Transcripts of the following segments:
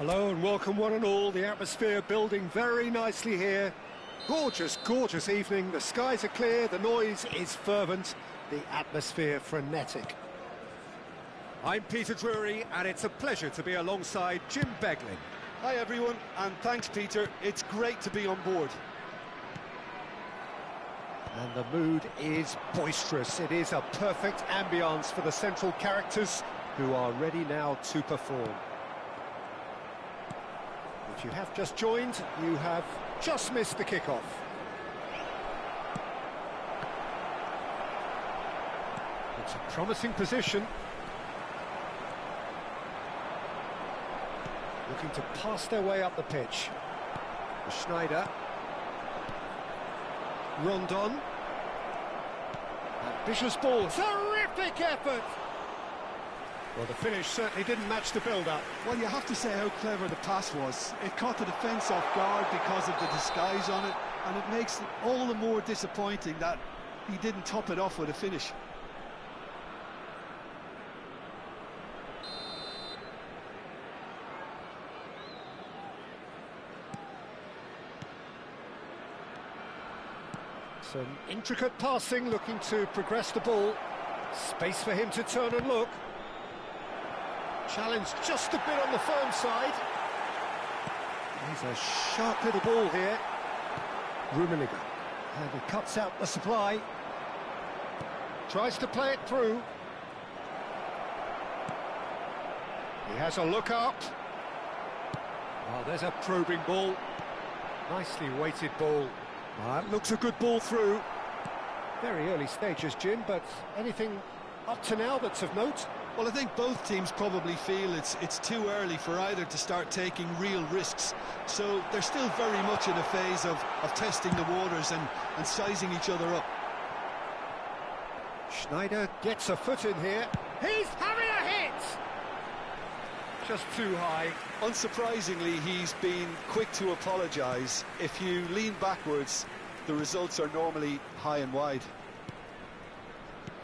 Hello and welcome one and all. The atmosphere building very nicely here. Gorgeous, gorgeous evening. The skies are clear, the noise is fervent, the atmosphere frenetic. I'm Peter Drury and it's a pleasure to be alongside Jim Beglin. Hi everyone, and thanks Peter, it's great to be on board. And the mood is boisterous. It is a perfect ambience for the central characters who are ready now to perform. If you have just joined, you have just missed the kickoff. It's a promising position. Looking to pass their way up the pitch. Schneider. Rondon. Ambitious ball. Terrific effort! Well, the finish certainly didn't match the build-up. Well, you have to say how clever the pass was. It caught the defence off guard because of the disguise on it, and it makes it all the more disappointing that he didn't top it off with a finish. Some intricate passing, looking to progress the ball. Space for him to turn and look. Challenge just a bit on the firm side. He's a sharp little ball here. Rummenigge. And he cuts out the supply. Tries to play it through. He has a look up. Oh, there's a probing ball. Nicely weighted ball. That looks a good ball through. Very early stages, Jim, but anything up to now that's of note? Well, I think both teams probably feel it's too early for either to start taking real risks. So they're still very much in a phase of testing the waters and sizing each other up. Schneider gets a foot in here. He's having a hit! just too high. Unsurprisingly, he's been quick to apologise. If you lean backwards, the results are normally high and wide.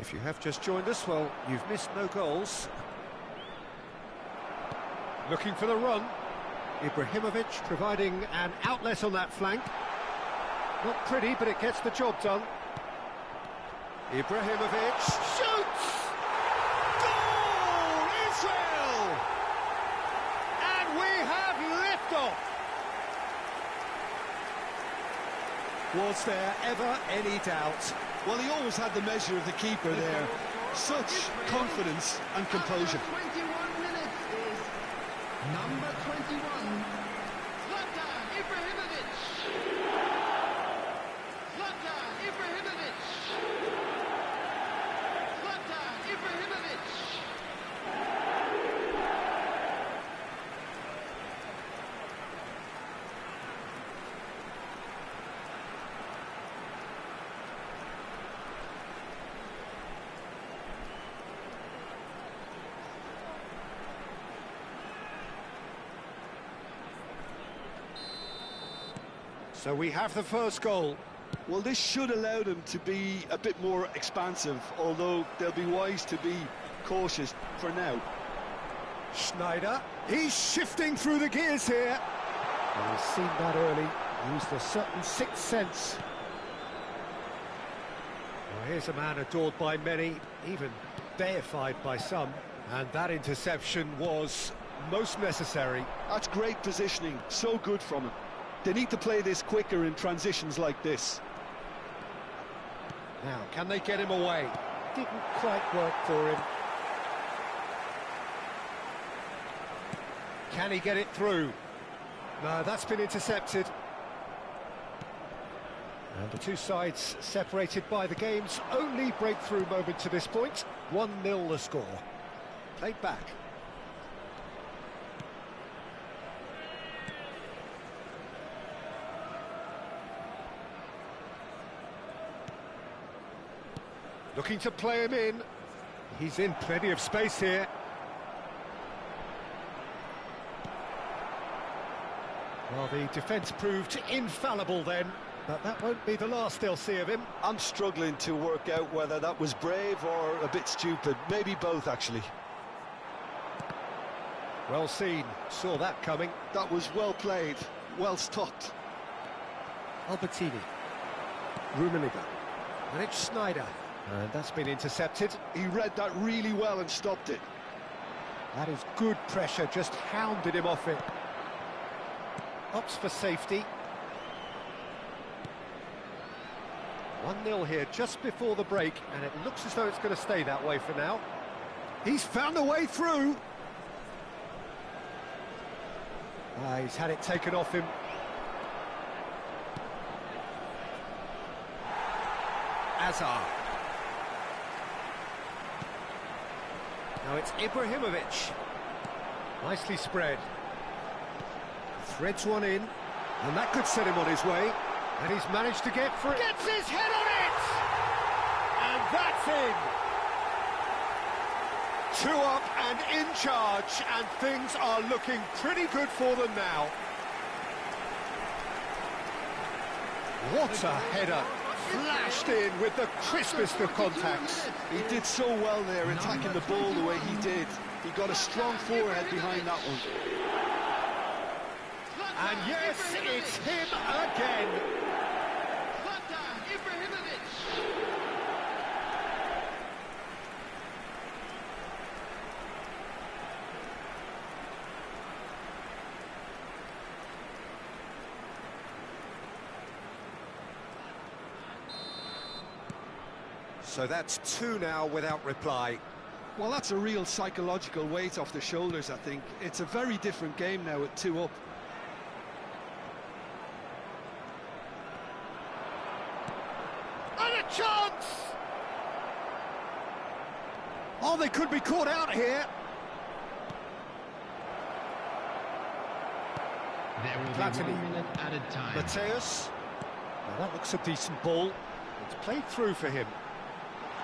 If you have just joined us, well, you've missed no goals. Looking for the run. Ibrahimovic providing an outlet on that flank. Not pretty, but it gets the job done. Ibrahimovic shoots! Goal! Israel! And we have liftoff! Was there ever any doubt? Well, he always had the measure of the keeper there. Such confidence and composure. 21 minutes is number 21, Zlatan Ibrahimovic. Zlatan Ibrahimovic. Zlatan Ibrahimovic. So we have the first goal. Well, this should allow them to be a bit more expansive, although they'll be wise to be cautious for now. Schneider, he's shifting through the gears here. Well, he's seen that early, used a certain sixth sense. Well, here's a man adored by many, even deified by some, and that interception was most necessary. That's great positioning, so good from him. They need to play this quicker in transitions like this. Now, can they get him away? Didn't quite work for him. Can he get it through? No, that's been intercepted. And the two sides separated by the game's only breakthrough moment to this point. 1-0 the score. Played back. Looking to play him in. He's in plenty of space here. Well, the defence proved infallible then, but that won't be the last they'll see of him. I'm struggling to work out whether that was brave or a bit stupid. Maybe both, actually. Well seen. Saw that coming. That was well played, well stopped. Albertini. Rummenigge. And it's Schneider. And that's been intercepted. He read that really well and stopped it. That is good pressure, just hounded him off it. Opts for safety. 1-0 here just before the break, and it looks as though it's going to stay that way for now. He's found a way through. He's had it taken off him. Azar. Now it's Ibrahimovic. Nicely spread. Threads one in, and that could set him on his way. And he's managed to get free. Gets his head on it! And that's in. 2 up and in charge, and things are looking pretty good for them now. What a header! Flashed in with the crispest of contacts. He did so well there, attacking the ball the way he did. He got a strong forehead behind that one. And yes, it's him again. Zlatan Ibrahimovic. So that's 2 now without reply. Well, that's a real psychological weight off the shoulders, I think. It's a very different game now at 2 up. And a chance! Oh, they could be caught out here. There will Platini. be 1 minute added time. Mateus. Now that looks a decent ball. It's played through for him.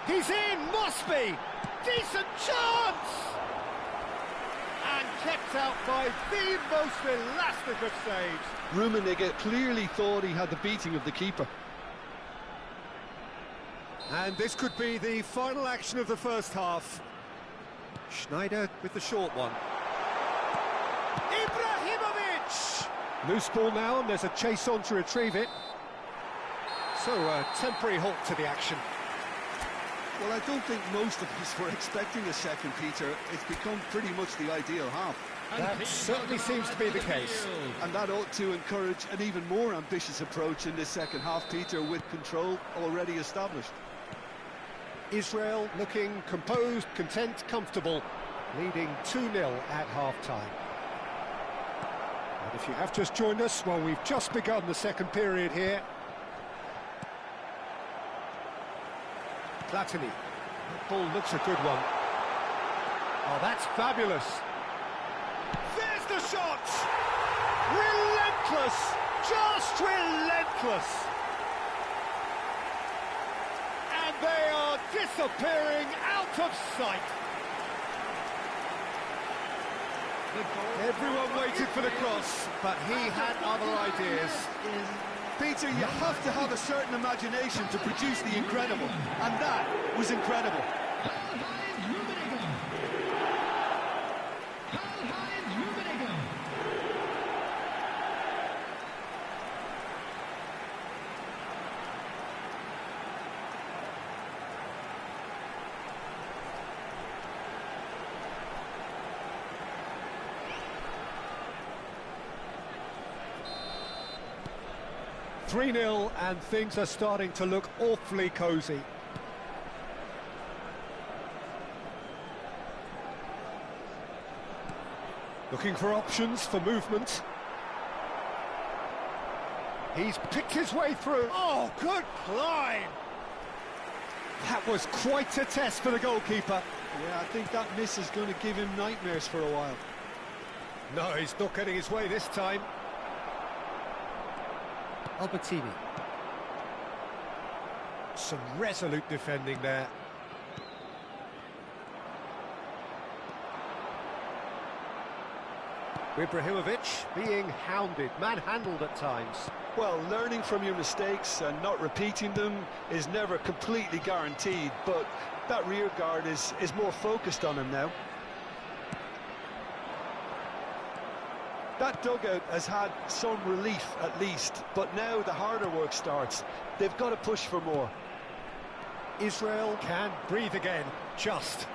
He's in, must be! Decent chance! And kept out by the most elastic of saves. Rummenigge clearly thought he had the beating of the keeper. And this could be the final action of the first half. Schneider with the short one. Ibrahimovic! Loose ball now, and there's a chase on to retrieve it. So a temporary halt to the action. Well, I don't think most of us were expecting a second, Peter. It's become pretty much the ideal half. That certainly seems to be the case. And that ought to encourage an even more ambitious approach in this second half, Peter, with control already established. Israel looking composed, content, comfortable, leading 2-0 at half-time. And if you have just joined us, well, we've just begun the second period here. Platini. The ball looks a good one. Oh, that's fabulous. There's the shot! Relentless! Just relentless! And they are disappearing out of sight. Everyone waited for the cross, but he had other ideas. Peter, you have to have a certain imagination to produce the incredible, and that was incredible. Karl-Heinz Rummenigge. Karl-Heinz Rummenigge. 3-0, and things are starting to look awfully cosy. Looking for options for movement. He's picked his way through. Oh, good climb! That was quite a test for the goalkeeper. Yeah, I think that miss is going to give him nightmares for a while. No, he's not getting his way this time. Albertini. Some resolute defending there. Ibrahimovic being hounded, manhandled at times. Well, learning from your mistakes and not repeating them is never completely guaranteed, but that rear guard is more focused on him now. That dugout has had some relief at least, but now the harder work starts. They've got to push for more. Israel can breathe again, just.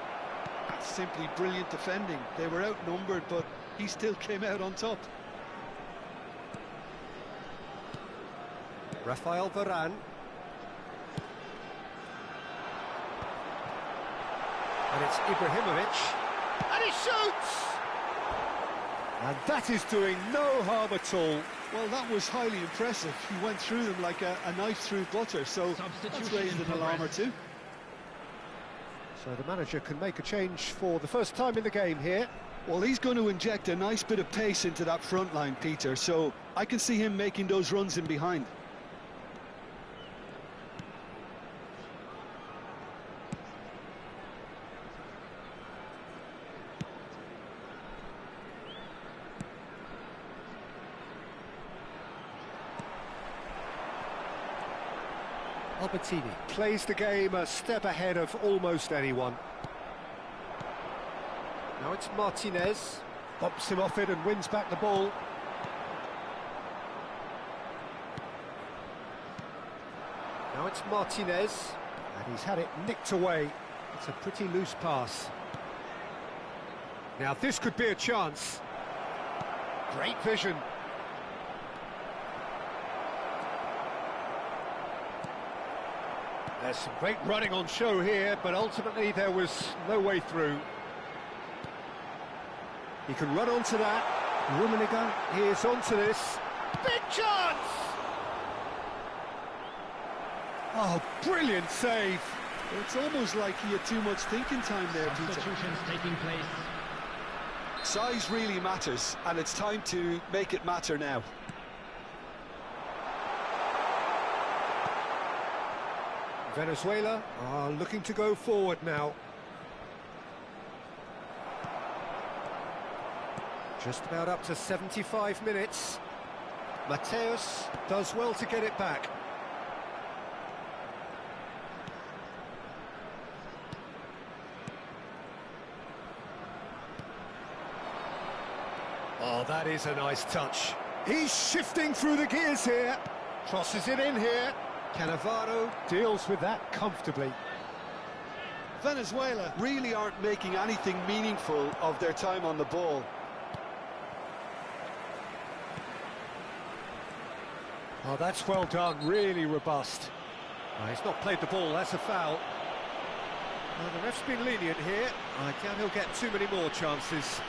That's simply brilliant defending. They were outnumbered, but he still came out on top. Rafael Varane. And it's Ibrahimovic. And he shoots! And that is doing no harm at all. Well, that was highly impressive. He went through them like a knife through butter, so that's raised an alarm or two. So the manager can make a change for the first time in the game here. Well, he's going to inject a nice bit of pace into that front line, Peter, so I can see him making those runs in behind. Albertini plays the game a step ahead of almost anyone. Now it's Martinez, bumps him off it and wins back the ball. Now it's Martinez, and he's had it nicked away. It's a pretty loose pass. Now this could be a chance. Great vision. There's some great running on show here, but ultimately there was no way through. He can run onto that. Rummenigge is onto this. Big chance! Oh, brilliant save. It's almost like he had too much thinking time there, Peter. Substitutions taking place. Size really matters, and it's time to make it matter now. Venezuela are looking to go forward now. Just about up to 75 minutes. Mateus does well to get it back. Oh, that is a nice touch. He's shifting through the gears here. Crosses it in here. Cannavaro deals with that comfortably. Venezuela really aren't making anything meaningful of their time on the ball. Oh, that's well done, really robust. He's not played the ball, that's a foul. The ref's been lenient here. I doubt he'll get too many more chances.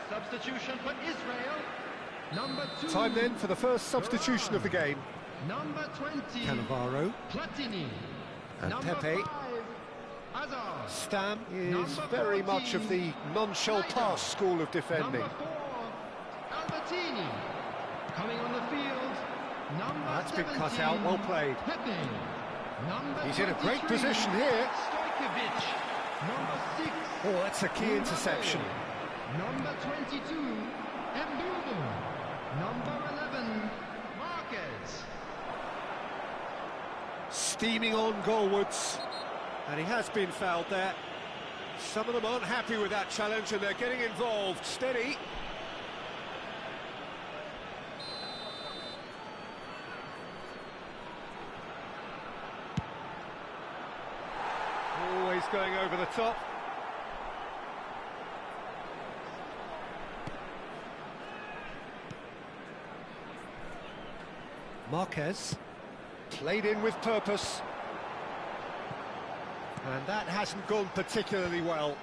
Substitution for Israel. Number 2. Time then for the first substitution of the game. Number 20. Cannavaro. Platini. And Number Pepe. 5. Hazard. Stam is Number very 14. much of the non-shell pass school of defending. Number 4. Albertini. Coming on the field. Number That's 17. been cut out, well played. Pepe. Number He's in a great 23. position here. Stojkovic. Number 6. Oh, that's a key interception. Number 22, Mbubu. Number 11, Marquez. Steaming on goalwards. And he has been fouled there. Some of them aren't happy with that challenge and they're getting involved. Steady. Always going over the top. Marquez, played in with purpose. And that hasn't gone particularly well.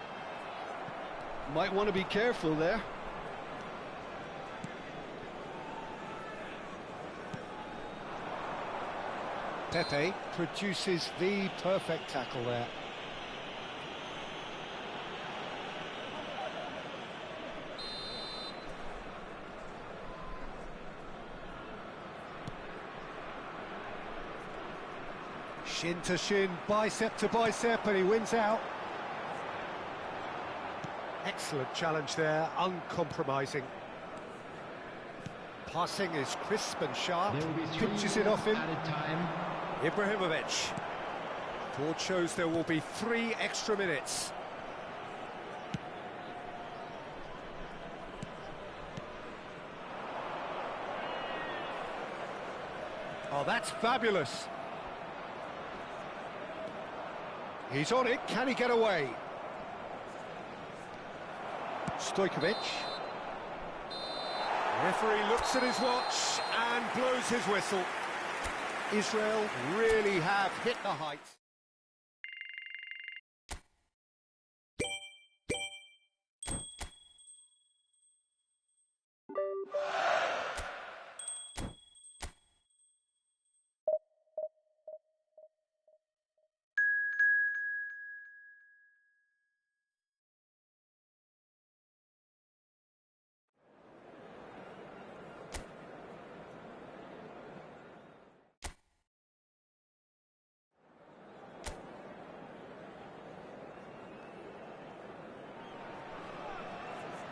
Might want to be careful there. Pepe produces the perfect tackle there. Shin to shin, bicep to bicep, and he wins out. Excellent challenge there, uncompromising. Passing is crisp and sharp, There will be pinches it off him. added time. Ibrahimovic. Board shows there will be 3 extra minutes. Oh, that's fabulous. He's on it, can he get away? Stojkovic. Referee looks at his watch and blows his whistle. Israel really have hit the heights.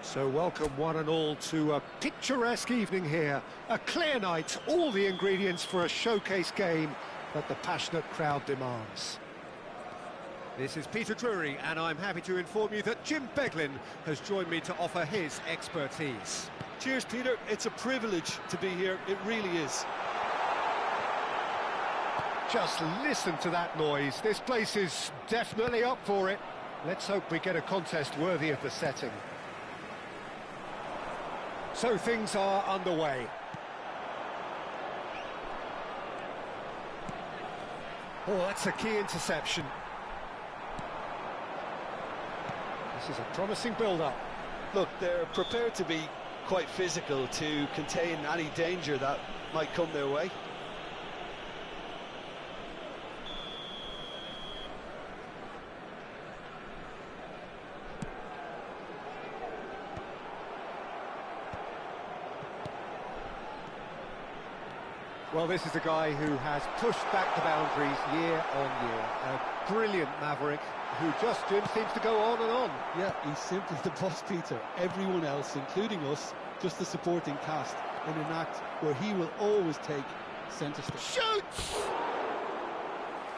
So welcome one and all to a picturesque evening here. A clear night, all the ingredients for a showcase game that the passionate crowd demands. This is Peter Drury, and I'm happy to inform you that Jim Beglin has joined me to offer his expertise. Cheers, Peter. It's a privilege to be here. It really is. Just listen to that noise. This place is definitely up for it. Let's hope we get a contest worthy of the setting. So things are underway. Oh, that's a key interception. This is a promising build-up. Look, they're prepared to be quite physical to contain any danger that might come their way. Well, this is a guy who has pushed back the boundaries year on year. A brilliant maverick who just, Jim, seems to go on and on. Yeah, he's simply the boss, Peter. Everyone else, including us, just the supporting cast in an act where he will always take centre stage. Shoots!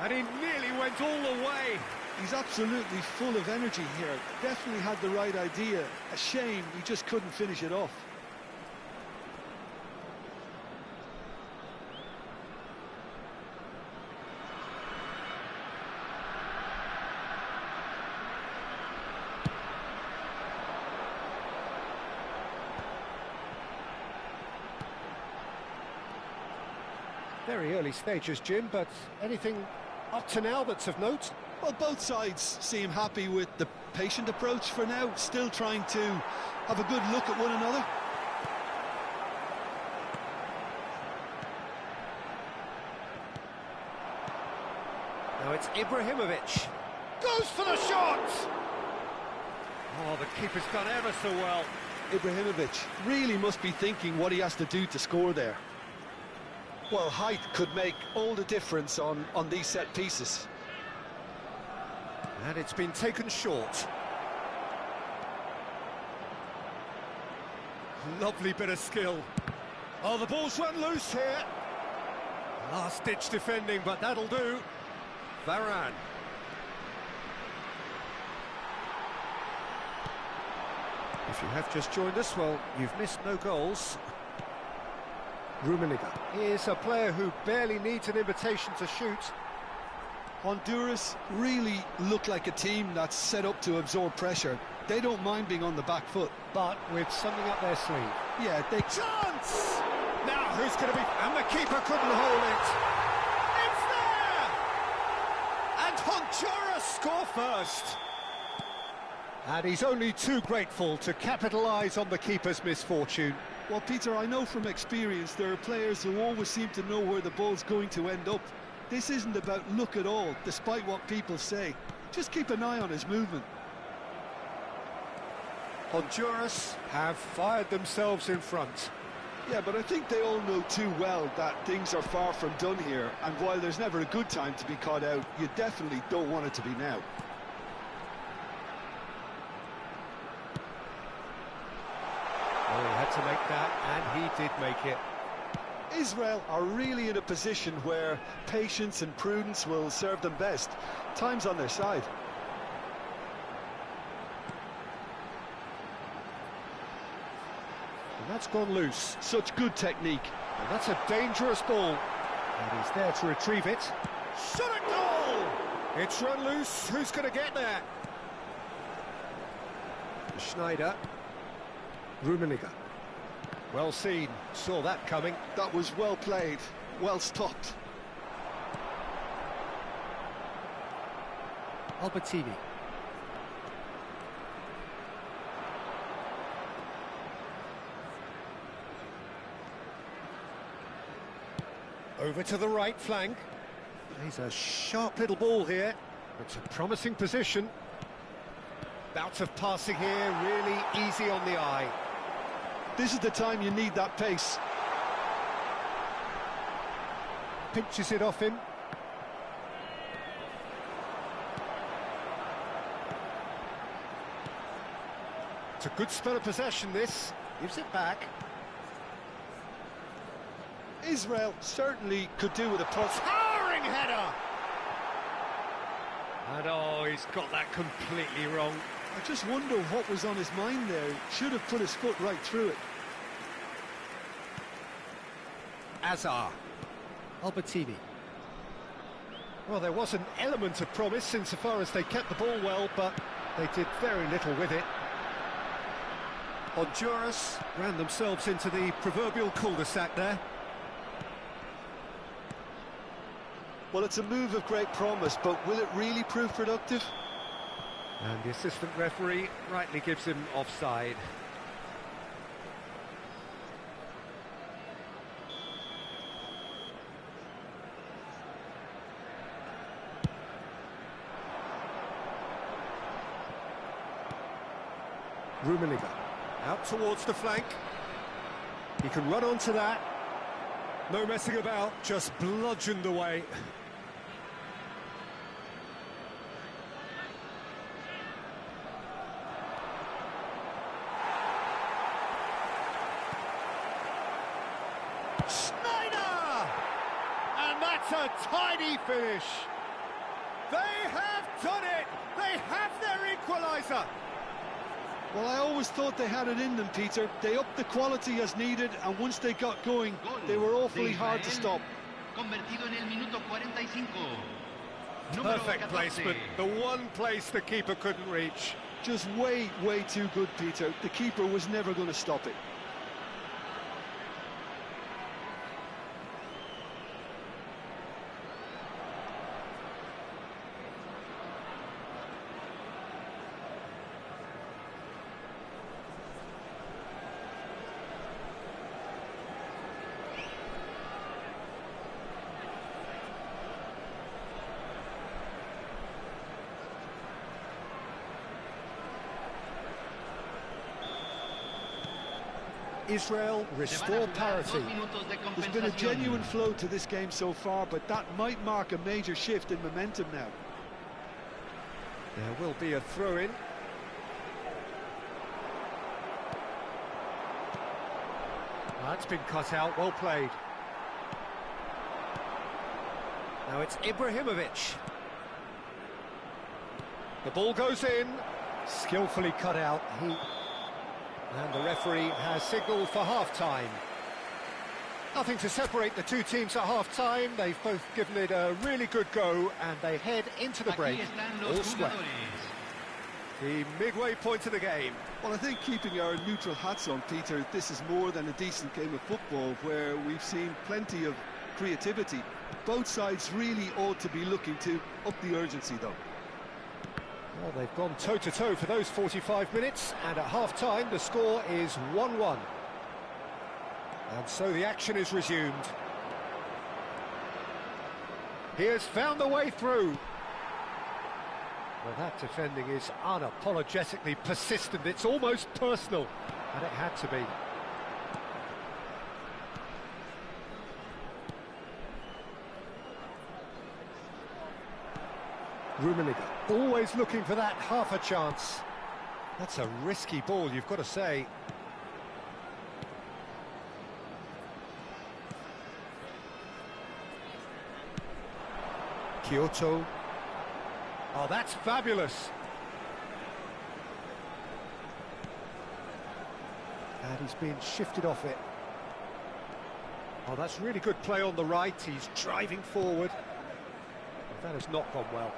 And he nearly went all the way. He's absolutely full of energy here. Definitely had the right idea. A shame he just couldn't finish it off. Very early stages, Jim, but anything up to now that's of note? Well, both sides seem happy with the patient approach for now, still trying to have a good look at one another. Now it's Ibrahimovic. Goes for the shot! Oh, the keeper's done ever so well. Ibrahimovic really must be thinking what he has to do to score there. Well, height could make all the difference on these set pieces. And it's been taken short. Lovely bit of skill. Oh, the ball's run loose here. Last-ditch defending, but that'll do. Varane. If you have just joined us, well, you've missed no goals. Rummenigge is a player who barely needs an invitation to shoot. Honduras really look like a team that's set up to absorb pressure. They don't mind being on the back foot. But with something up their sleeve. Yeah, they... Chance! Now, who's going to be... And the keeper couldn't hold it. It's there! And Honduras score first. And he's only too grateful to capitalise on the keeper's misfortune. Well, Peter, I know from experience there are players who always seem to know where the ball's going to end up. This isn't about luck at all, despite what people say. Just keep an eye on his movement. Honduras have fired themselves in front. Yeah, but I think they all know too well that things are far from done here, and while there's never a good time to be caught out, you definitely don't want it to be now. Oh, he had to make that, and he did make it. Israel are really in a position where patience and prudence will serve them best. Time's on their side. And that's gone loose. Such good technique. And that's a dangerous ball. And he's there to retrieve it. Shot at goal! It's run loose. Who's going to get there? Schneider. Rummenigge. Well seen. Saw that coming. That was well played. Well stopped. Albertini. Over to the right flank. He's a sharp little ball here. It's a promising position. Bout of passing here, really easy on the eye. This is the time you need that pace. Pinches it off him. It's a good spell of possession, this. Gives it back. Israel certainly could do with a punt. Towering header! And oh, he's got that completely wrong. I just wonder what was on his mind there. He should have put his foot right through it. Azar. Albertini. Well, there was an element of promise insofar as they kept the ball well, but they did very little with it. Honduras ran themselves into the proverbial cul-de-sac there. Well, it's a move of great promise, but will it really prove productive? And the assistant referee rightly gives him offside. Rummenigge out towards the flank. He can run onto that. No messing about, just bludgeoned away. Schneider! And that's a tidy finish. They have done it! They have their equaliser! Well, I always thought they had it in them, Peter. They upped the quality as needed, and once they got going, they were awfully hard to stop. Convertido en el minuto 45. Perfect placement, the one place the keeper couldn't reach. Just way too good, Peter. The keeper was never going to stop it. Israel restore parity. There's been a genuine flow to this game so far, but that might mark a major shift in momentum now. There will be a throw-in. That's been cut out, well played. Now it's Ibrahimovic. The ball goes in, skillfully cut out. And the referee has signalled for half-time. Nothing to separate the two teams at half-time. They've both given it a really good go, and they head into the break all square. The midway point of the game. Well, I think keeping our neutral hats on, Peter, this is more than a decent game of football where we've seen plenty of creativity. Both sides really ought to be looking to up the urgency, though. Well, they've gone toe-to-toe for those 45 minutes, and at half-time the score is 1-1. And so the action is resumed. He has found the way through. Well, that defending is unapologetically persistent. It's almost personal, and it had to be. Rummenigge, always looking for that half a chance. That's a risky ball, you've got to say. Kyoto. Oh, that's fabulous. And he's been shifted off it. Oh, that's really good play on the right. He's driving forward. That has not gone well.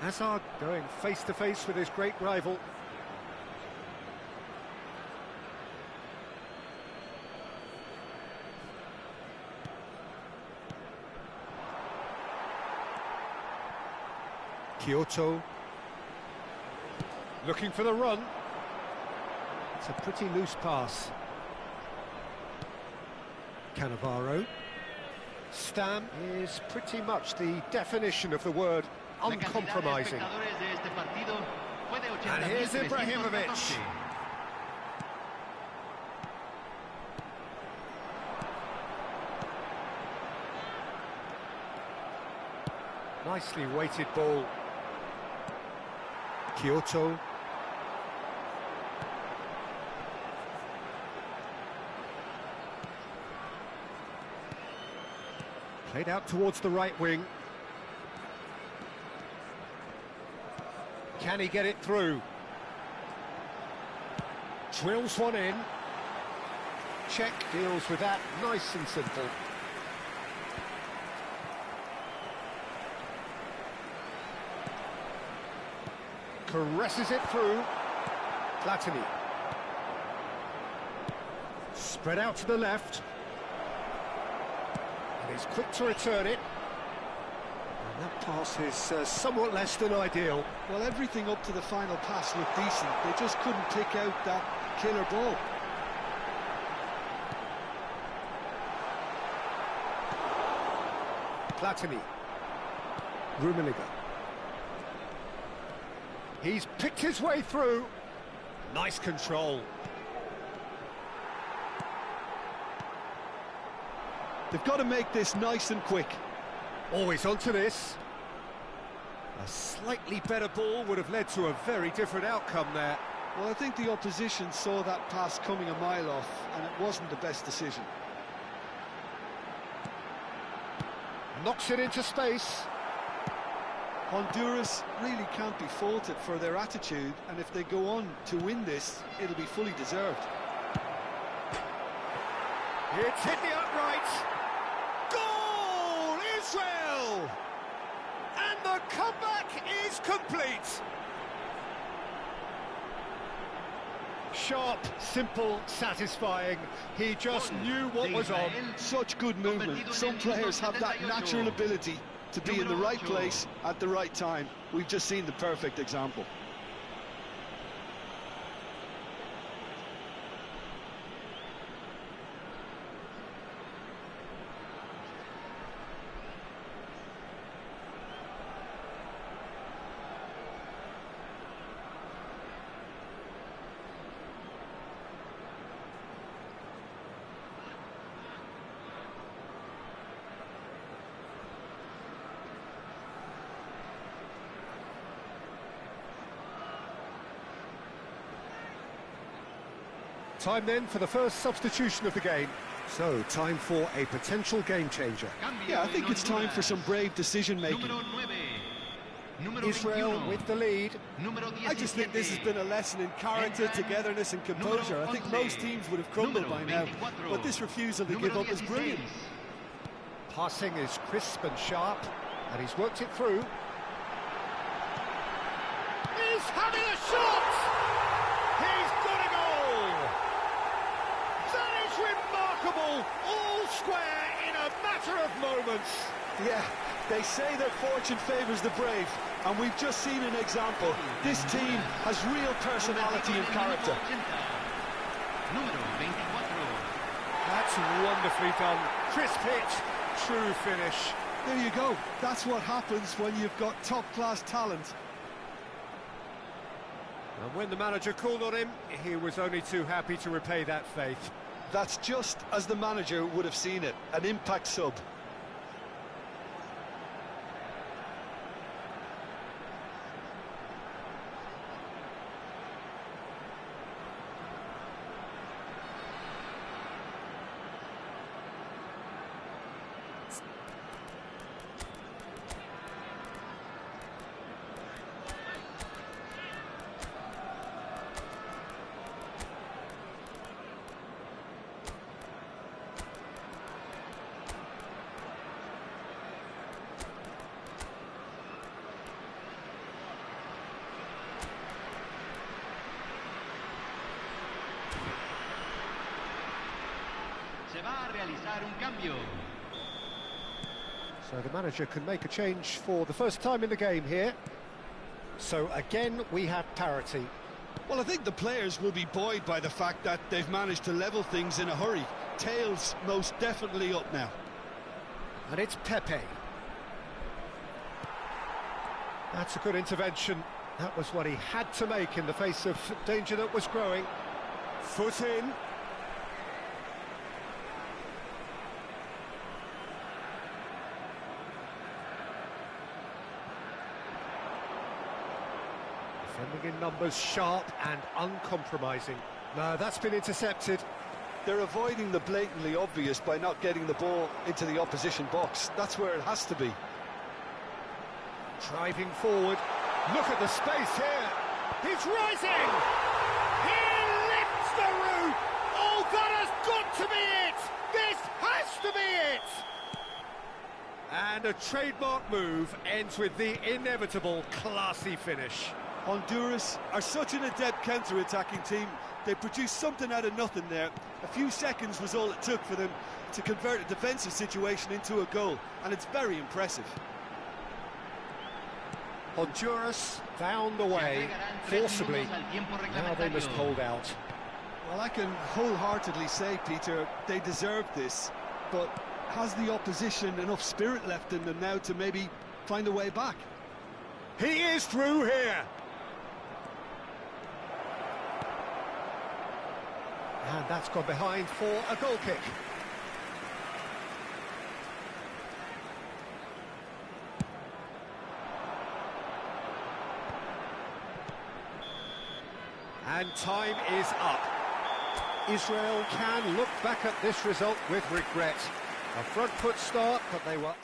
Hazard going face-to-face with his great rival. Kyoto. Looking for the run. It's a pretty loose pass. Cannavaro. Stam is pretty much the definition of the word uncompromising. And here's Ibrahimovic. Nicely weighted ball. Kyoto. Played out towards the right wing. Can he get it through? Drills one in. Czech deals with that, nice and simple. Caresses it through. Platini. Spread out to the left. He's quick to return it. And that pass is somewhat less than ideal. Well, everything up to the final pass looked decent. They just couldn't pick out that killer ball. Platini. Rummenigge. He's picked his way through. Nice control. They've got to make this nice and quick. Always onto this. A slightly better ball would have led to a very different outcome there. Well, I think the opposition saw that pass coming a mile off, and it wasn't the best decision. Knocks it into space. Honduras really can't be faulted for their attitude, and if they go on to win this, it'll be fully deserved. It's hit the upright. Goal, Israel! And the comeback is complete. Sharp, simple, satisfying. He just knew what was on. Such good movement. Some players have that natural ability to be in the right place at the right time. We've just seen the perfect example. Time then for the first substitution of the game. So, time for a potential game changer. Yeah, I think it's time for some brave decision-making. Israel with the lead. I just think this has been a lesson in character, togetherness and composure. I think most teams would have crumbled by now, but this refusal to give up is brilliant. Passing is crisp and sharp, and he's worked it through. He's having a shot! He's got a goal! That is remarkable! All square in a matter of moments. Yeah, they say that fortune favours the brave, and we've just seen an example. This team has real personality and character. That's wonderfully done. Crisp hit, true finish. There you go. That's what happens when you've got top-class talent. And when the manager called on him, he was only too happy to repay that faith. That's just as the manager would have seen it, an impact sub. Se va a realizar un cambio. So the manager can make a change for the first time in the game here. So again, we have parity. Well, I think the players will be buoyed by the fact that they've managed to level things in a hurry. Tails most definitely up now. And it's Pepe. That's a good intervention. That was what he had to make in the face of danger that was growing. Foot in. Defending in numbers, sharp and uncompromising. No, that's been intercepted. They're avoiding the blatantly obvious by not getting the ball into the opposition box. That's where it has to be. Driving forward. Look at the space here. He's rising. He lifts the roof. Oh, that has got to be it. This has to be it. And a trademark move ends with the inevitable classy finish. Honduras are such an adept counter-attacking team. They produced something out of nothing there. A few seconds was all it took for them to convert a defensive situation into a goal, and it's very impressive. Honduras found the way, forcibly. Now they must hold out. Well, I can wholeheartedly say, Peter, they deserve this, but has the opposition enough spirit left in them now to maybe find a way back? He is through here. And that's gone behind for a goal kick. And time is up. Israel can look back at this result with regret. A front foot start, but they were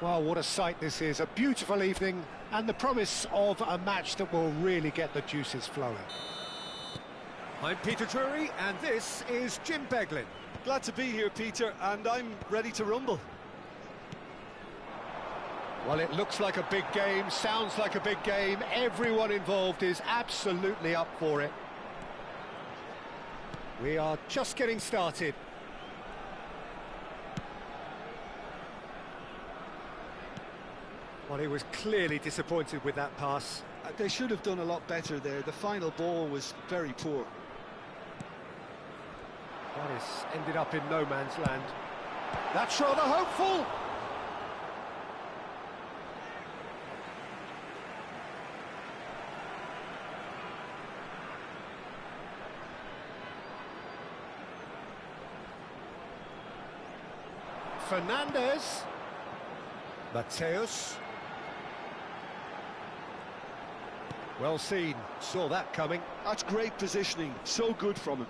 Well, what a sight this is. A beautiful evening and the promise of a match that will really get the juices flowing. I'm Peter Drury and this is Jim Beglin. Glad to be here, Peter, and I'm ready to rumble. Well, it looks like a big game, sounds like a big game. Everyone involved is absolutely up for it. We are just getting started. Well, he was clearly disappointed with that pass. They should have done a lot better there. The final ball was very poor. That has ended up in no man's land. That's rather hopeful. Fernandez. Mateus. Well seen, saw that coming. That's great positioning, so good from him.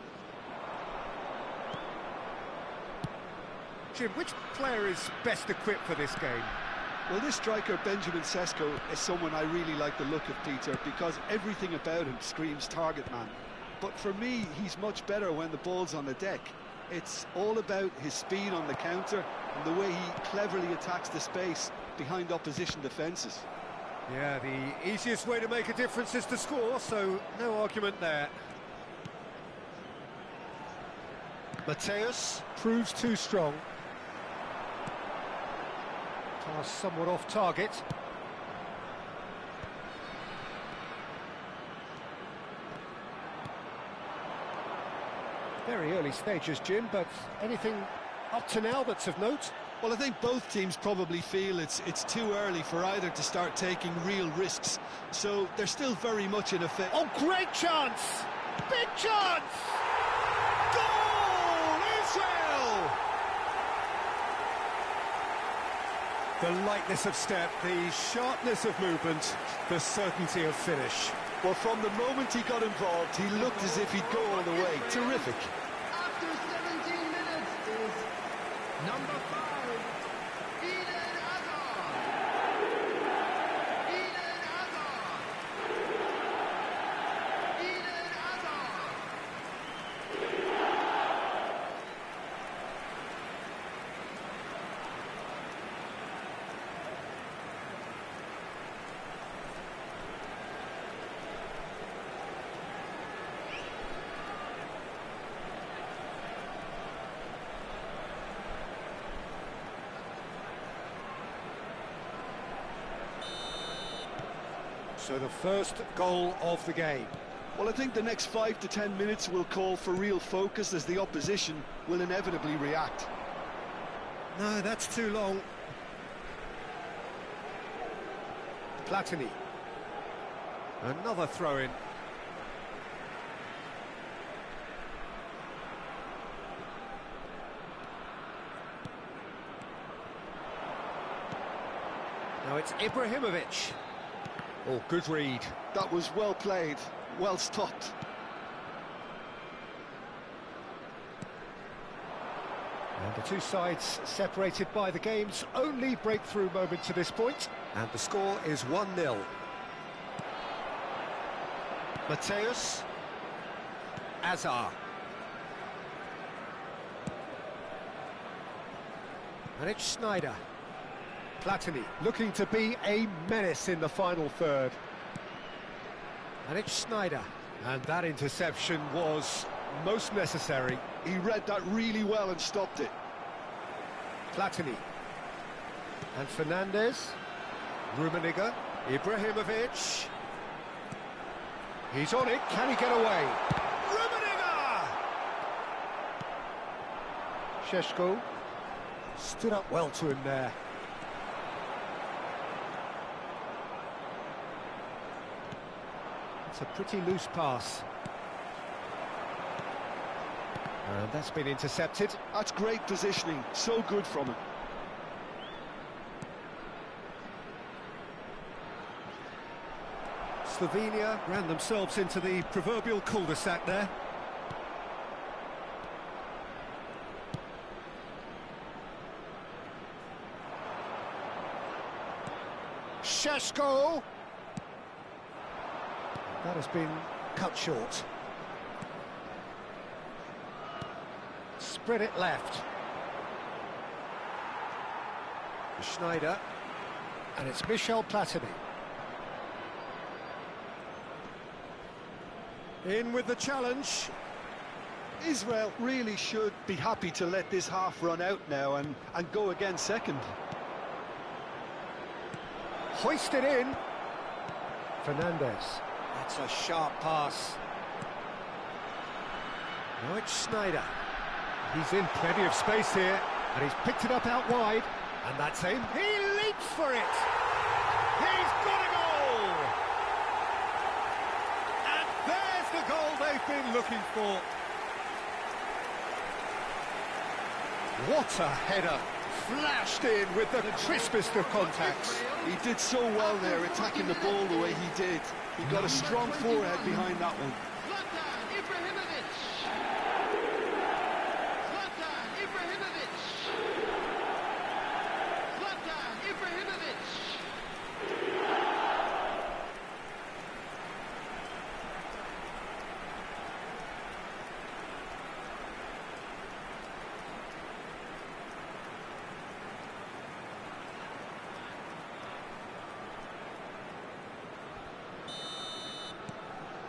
Jim, which player is best equipped for this game? Well, this striker, Benjamin Sesko, is someone I really like the look of, Peter, because everything about him screams target man. But for me, he's much better when the ball's on the deck. It's all about his speed on the counter and the way he cleverly attacks the space behind opposition defences. Yeah, the easiest way to make a difference is to score, so no argument there. Mateus proves too strong. Pass somewhat off target. Very early stages, Jim, but anything up to now that's of note? Well, I think both teams probably feel it's too early for either to start taking real risks, so they're still very much in effect. Oh, great chance! Big chance! Goal! Israel! The lightness of step, the sharpness of movement, the certainty of finish. Well, from the moment he got involved, he looked as if he'd go all the way. Terrific. After 17 minutes is number 5. So the first goal of the game. Well, I think the next 5 to 10 minutes will call for real focus as the opposition will inevitably react. No, that's too long. Platini. Another throw-in. Now it's Ibrahimovic. Oh, good read. That was well played, well stopped. And the two sides separated by the game's only breakthrough moment to this point. And the score is 1-0. Mateus. Azar. And it's Schneider. Platini looking to be a menace in the final third. And it's Schneider. And that interception was most necessary. He read that really well and stopped it. Platini. And Fernandez. Rummenigge. Ibrahimovic. He's on it. Can he get away? Rummenigge! Šeško stood up well to him there. It's a pretty loose pass. And that's been intercepted. That's great positioning, so good from him. Slovenia ran themselves into the proverbial cul-de-sac there. Sheshko. That has been cut short. Spread it left. Schneider. And it's Michel Platini. In with the challenge. Israel really should be happy to let this half run out now and go again second. Hoisted in. Fernandez. That's a sharp pass. Now it's Schneider. He's in plenty of space here, and he's picked it up out wide, and that's him. He leaps for it. He's got a goal. And there's the goal they've been looking for. What a header. Flashed in with the crispest of contacts. He did so well there, attacking the ball the way he did. He got a strong forehead behind that one. Zlatan Ibrahimovic. Zlatan Ibrahimovic. Zlatan Ibrahimovic.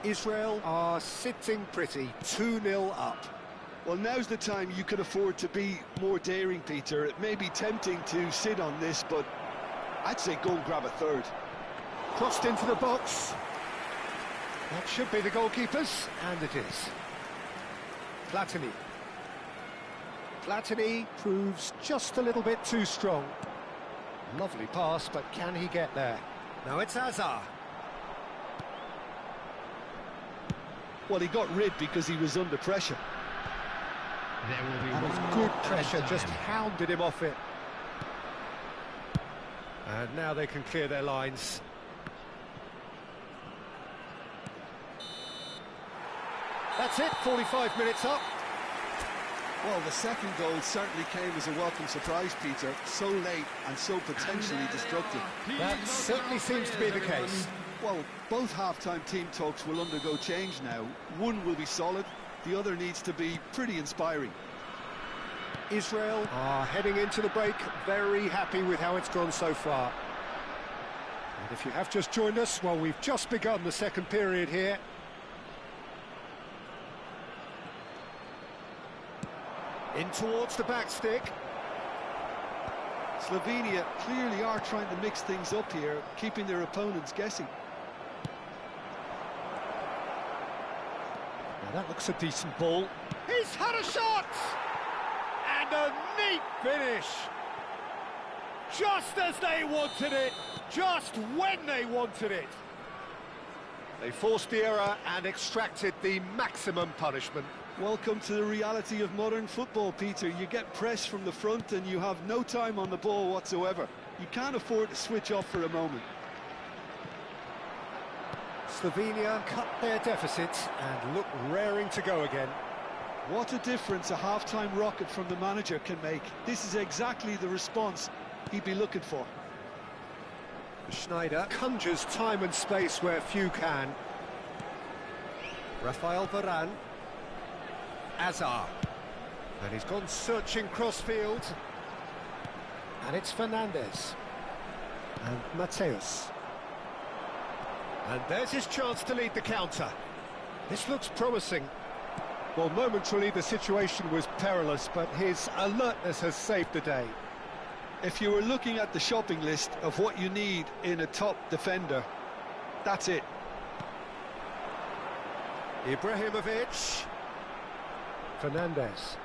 Israel are sitting pretty, 2-0 up. Well, now's the time you can afford to be more daring, Peter. It may be tempting to sit on this, but I'd say go and grab a third. Crossed into the box. That should be the goalkeepers, and it is. Platini. Platini proves just a little bit too strong. Lovely pass, but can he get there? Now it's Hazard. Well, he got rid because he was under pressure. There will be That was good pressure, just hounded him off it. And now they can clear their lines. That's it, 45 minutes up. Well, the second goal certainly came as a welcome surprise, Peter. So late and so potentially destructive. That certainly seems to be the case. Well, both half-time team talks will undergo change now. One will be solid, the other needs to be pretty inspiring. Israel are heading into the break very happy with how it's gone so far. And if you have just joined us, well, we've just begun the second period here. In towards the back stick. Slovenia clearly are trying to mix things up here, keeping their opponents guessing. Now that looks a decent ball. He's had a shot! And a neat finish! Just as they wanted it, just when they wanted it. They forced the error and extracted the maximum punishment. Welcome to the reality of modern football, Peter. You get press from the front and you have no time on the ball whatsoever. You can't afford to switch off for a moment. Slovenia cut their deficits and look raring to go again. What a difference a half-time rocket from the manager can make. This is exactly the response he'd be looking for. Schneider conjures time and space where few can. Rafael Varane. Hazard. And he's gone searching crossfield. And it's Fernandez. And Mateus. And there's his chance to lead the counter. This looks promising. Well, momentarily the situation was perilous, but his alertness has saved the day. If you were looking at the shopping list of what you need in a top defender, that's it. Ibrahimovic. Fernandez.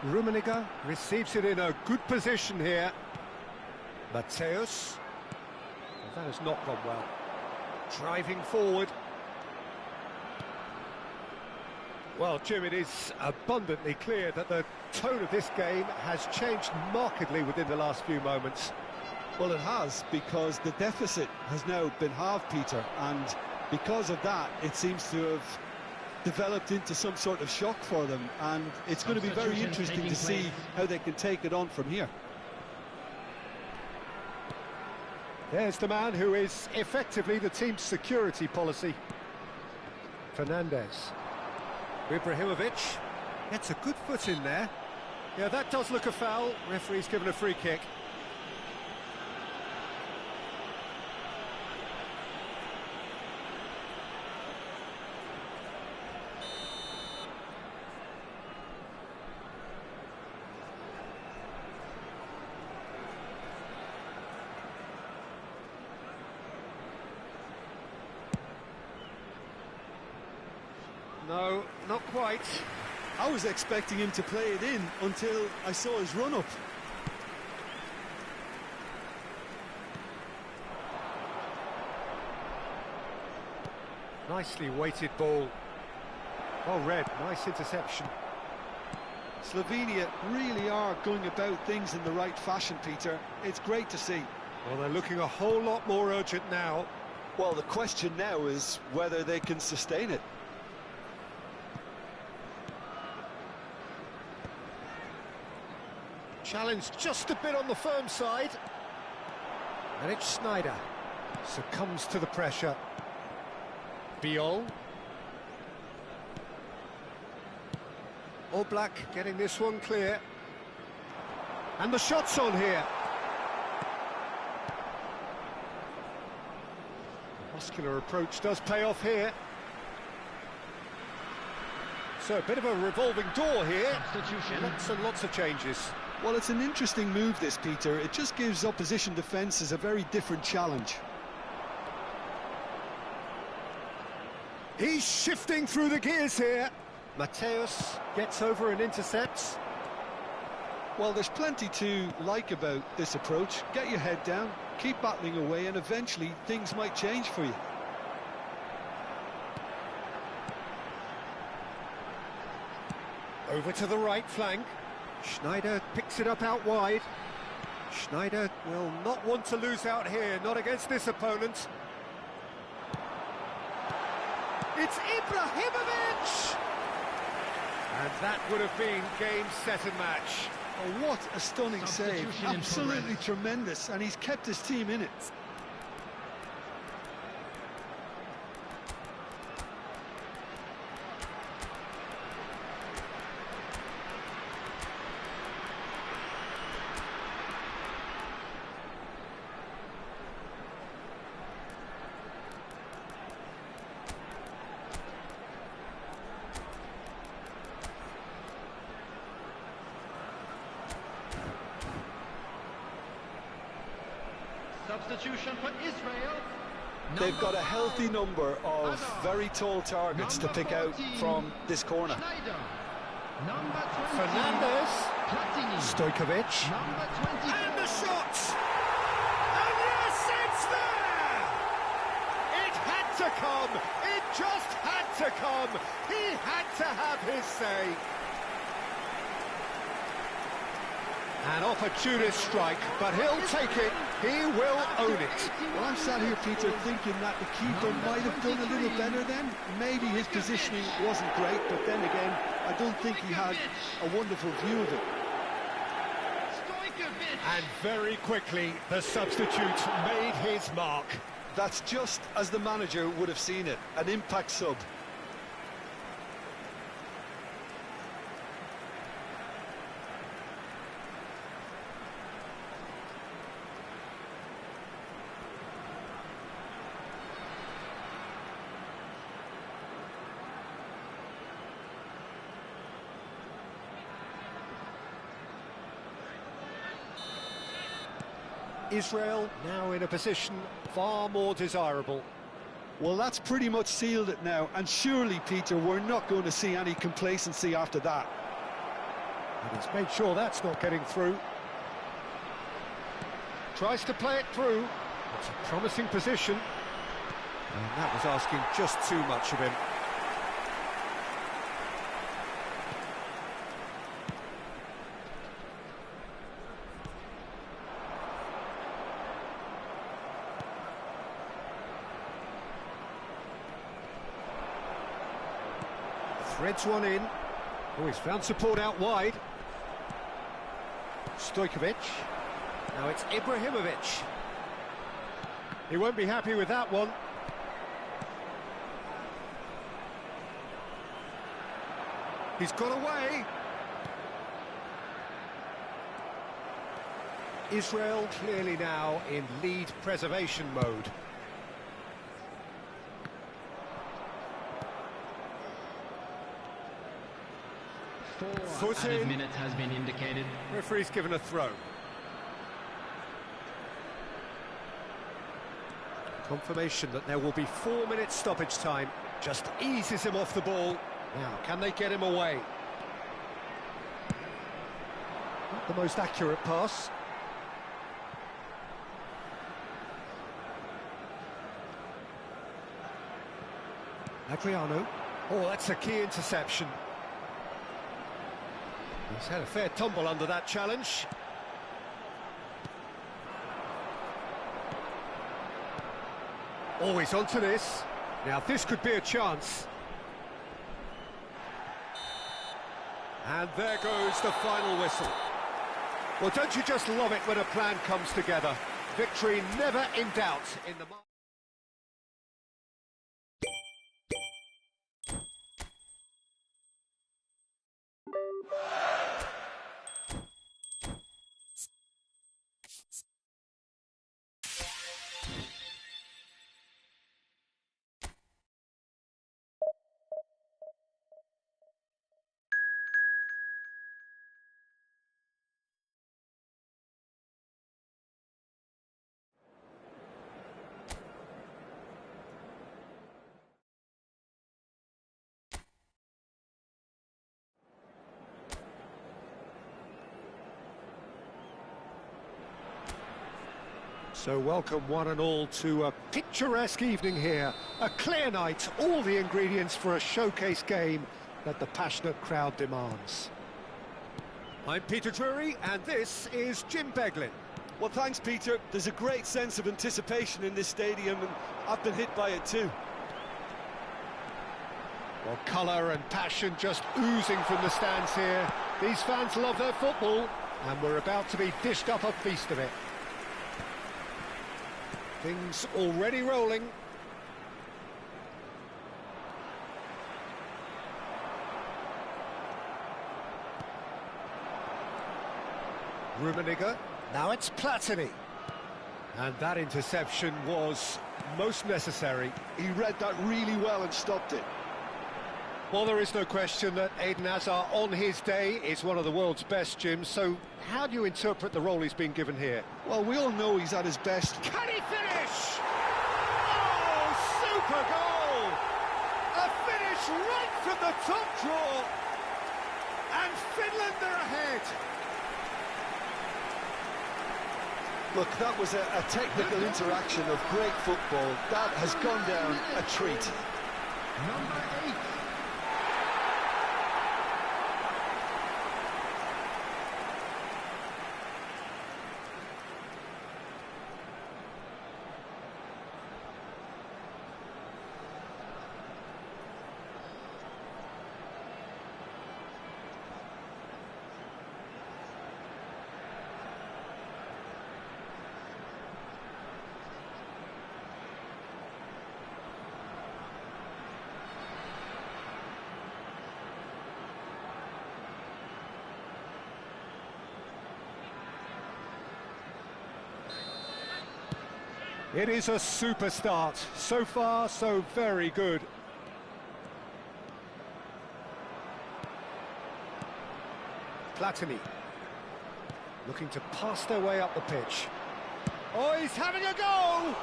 Rummenigge receives it in a good position here. Mateus. Well, that has not gone well. Driving forward. Well, Jim, it is abundantly clear that the tone of this game has changed markedly within the last few moments. Well, it has, because the deficit has now been halved, Peter, and because of that, it seems to have developed into some sort of shock for them, and it's going to be very interesting to see how they can take it on from here. There's the man who is effectively the team's security policy. Fernandez. Ibrahimovic gets a good foot in there. Yeah, that does look a foul. Referee's given a free kick. No, not quite. I was expecting him to play it in until I saw his run-up. Nicely weighted ball. Well read, nice interception. Slovenia really are going about things in the right fashion, Peter. It's great to see. Well, they're looking a whole lot more urgent now. Well, the question now is whether they can sustain it. Challenge just a bit on the firm side. And it's Sneijder. Succumbs to the pressure. Biol. Oblak getting this one clear. And the shot's on here. The muscular approach does pay off here. So a bit of a revolving door here. Substitution. Lots and lots of changes. Well, it's an interesting move, this, Peter. It just gives opposition defences a very different challenge. He's shifting through the gears here. Mateus gets over and intercepts. Well, there's plenty to like about this approach. Get your head down, keep battling away, and eventually things might change for you. Over to the right flank. Sneijder picks it up out wide. Sneijder will not want to lose out here, not against this opponent. It's Ibrahimovic! And that would have been game, set and match. Oh, what a stunning save. Absolutely tremendous, and he's kept his team in it. Substitution for Israel. They've got a healthy number of very tall targets to pick out from this corner. Sneijder. Number 20. Fernandez. Platini. Stojkovic. Number 24. And the shot! And yes, it's there! It had to come! It just had to come! He had to have his say! An opportunist strike, but he'll take it. He will own it. Well, I'm sat here, Peter, thinking that the keeper might have done a little better then. Maybe his positioning wasn't great, but then again, I don't think he had a wonderful view of it. And very quickly, the substitute made his mark. That's just as the manager would have seen it, an impact sub. Israel now in a position far more desirable. Well, that's pretty much sealed it now, and surely, Peter, we're not going to see any complacency after that. And he's made sure that's not getting through. Tries to play it through. It's a promising position. And that was asking just too much of him. Threads one in. Oh, he's found support out wide. Stojkovic. Now it's Ibrahimovic. He won't be happy with that one. He's got away. Israel clearly now in lead preservation mode. Four added minutes has been indicated. Referee's given a throw. Confirmation that there will be 4 minutes stoppage time. Just eases him off the ball. Now, can they get him away? Not the most accurate pass. Adriano. Oh, that's a key interception. He's had a fair tumble under that challenge. Oh, he's onto this. Now, this could be a chance. And there goes the final whistle. Well, don't you just love it when a plan comes together? Victory never in doubt in the... So welcome one and all to a picturesque evening here. A clear night, all the ingredients for a showcase game that the passionate crowd demands. I'm Peter Drury and this is Jim Beglin. Well, thanks, Peter. There's a great sense of anticipation in this stadium, and I've been hit by it too. Well, colour and passion just oozing from the stands here. These fans love their football, and we're about to be dished up a feast of it. Things already rolling. Rummenigge, now it's Platini. And that interception was most necessary. He read that really well and stopped it. Well, there is no question that Eden Hazard on his day is one of the world's best, Jim, so how do you interpret the role he's been given here? Well, we all know he's at his best. Can he finish? Oh, super goal! A finish right from the top draw! And Finland are ahead! Look, that was a technical interaction of great football. That has gone down a treat. Number 8. It is a super start. So far, so very good. Platini. Looking to pass their way up the pitch. Oh, he's having a go!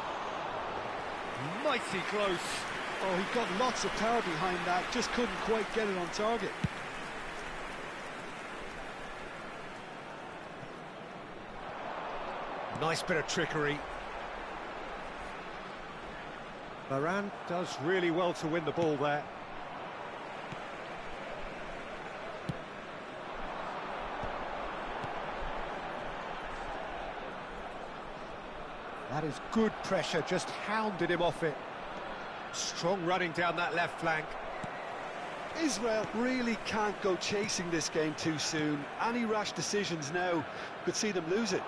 Mighty close. Oh, he got lots of power behind that, just couldn't quite get it on target. Nice bit of trickery. Varane does really well to win the ball there. That is good pressure, just hounded him off it. Strong running down that left flank. Israel really can't go chasing this game too soon. Any rash decisions now could see them lose it.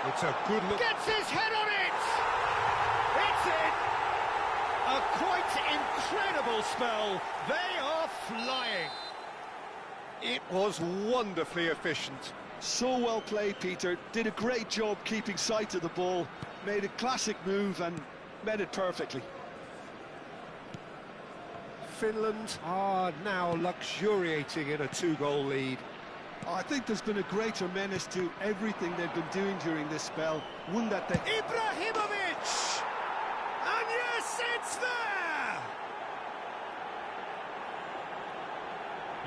It That's a good look. Gets his head on it! It's in! A quite incredible spell. They are flying. It was wonderfully efficient. So well played, Peter. Did a great job keeping sight of the ball, made a classic move and met it perfectly. Finland are now luxuriating in a 2-goal lead. I think there's been a greater menace to everything they've been doing during this spell. One that they... Ibrahimovic! And yes, it's there!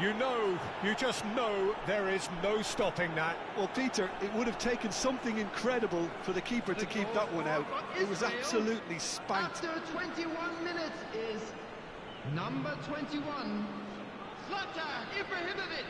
You just know there is no stopping that. Well, Peter, it would have taken something incredible for the keeper to keep that one out. It was absolutely spanked. After 21 minutes is number 21, Zlatan Ibrahimovic.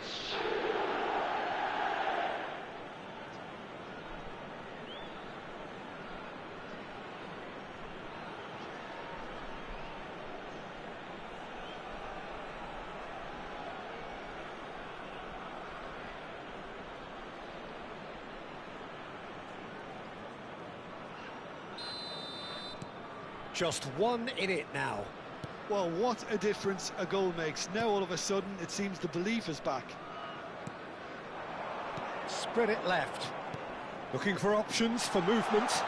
Just one in it now. Well, what a difference a goal makes. Now all of a sudden it seems the belief is back. Spread it left. Looking for options for movement.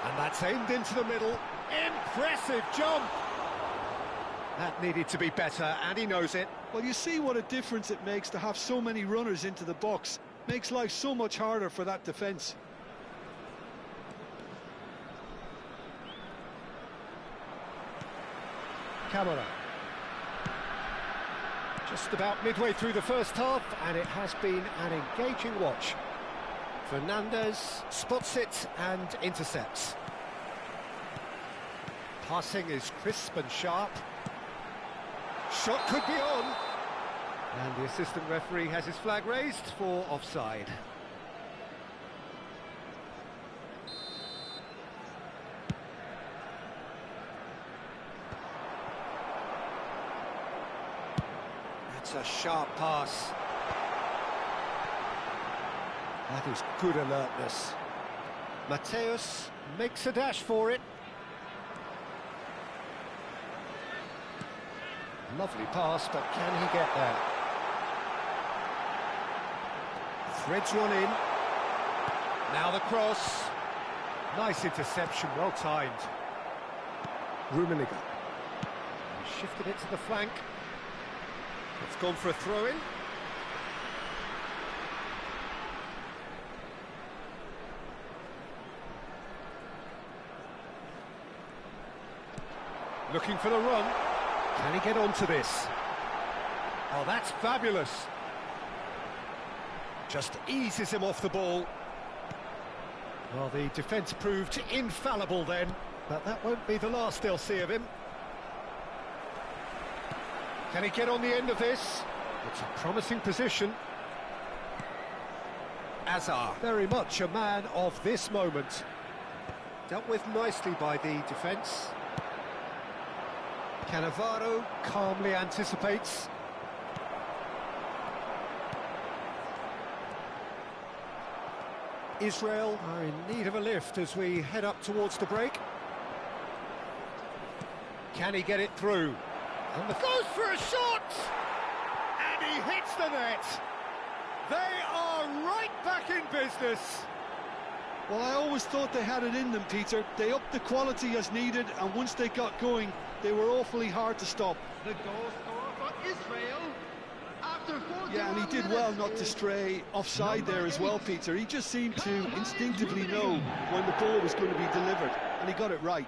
And that's aimed into the middle. Impressive jump! That needed to be better, and he knows it. Well, you see what a difference it makes to have so many runners into the box. Makes life so much harder for that defence. Camera. Just about midway through the first half, and it has been an engaging watch. Fernandez spots it and intercepts. Passing is crisp and sharp. Shot could be on. And the assistant referee has his flag raised for offside. That's a sharp pass. That is good alertness. Mateus makes a dash for it. Lovely pass, but can he get there? Threads one in. Now the cross. Nice interception, well timed. Rummenigge. He shifted it to the flank. It's gone for a throw-in. Looking for the run. Can he get onto this? Oh, that's fabulous. Just eases him off the ball. Well, the defence proved infallible then, but that won't be the last they'll see of him. Can he get on the end of this? It's a promising position. Azar, very much a man of this moment. Dealt with nicely by the defence. Cannavaro calmly anticipates. Israel are in need of a lift as we head up towards the break. Can he get it through? And goes for a shot! And he hits the net! They are right back in business! Well, I always thought they had it in them, Peter. They upped the quality as needed, and once they got going, they were awfully hard to stop. The goal scorer for Israel after 41 Yeah, and he did well not to stray offside there as well, Peter. He just seemed to instinctively know when the ball was going to be delivered, and he got it right.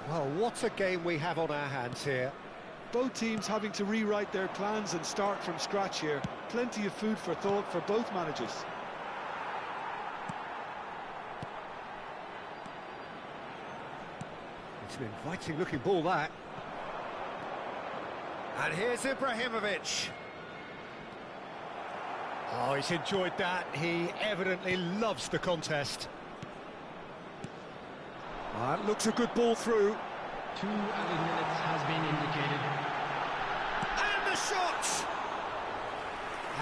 Well, what a game we have on our hands here. Both teams having to rewrite their plans and start from scratch here. Plenty of food for thought for both managers. It's an inviting looking ball, that. And here's Ibrahimovic. Oh, he's enjoyed that. He evidently loves the contest. That looks a good ball through. 2 added minutes has been indicated. And the shot!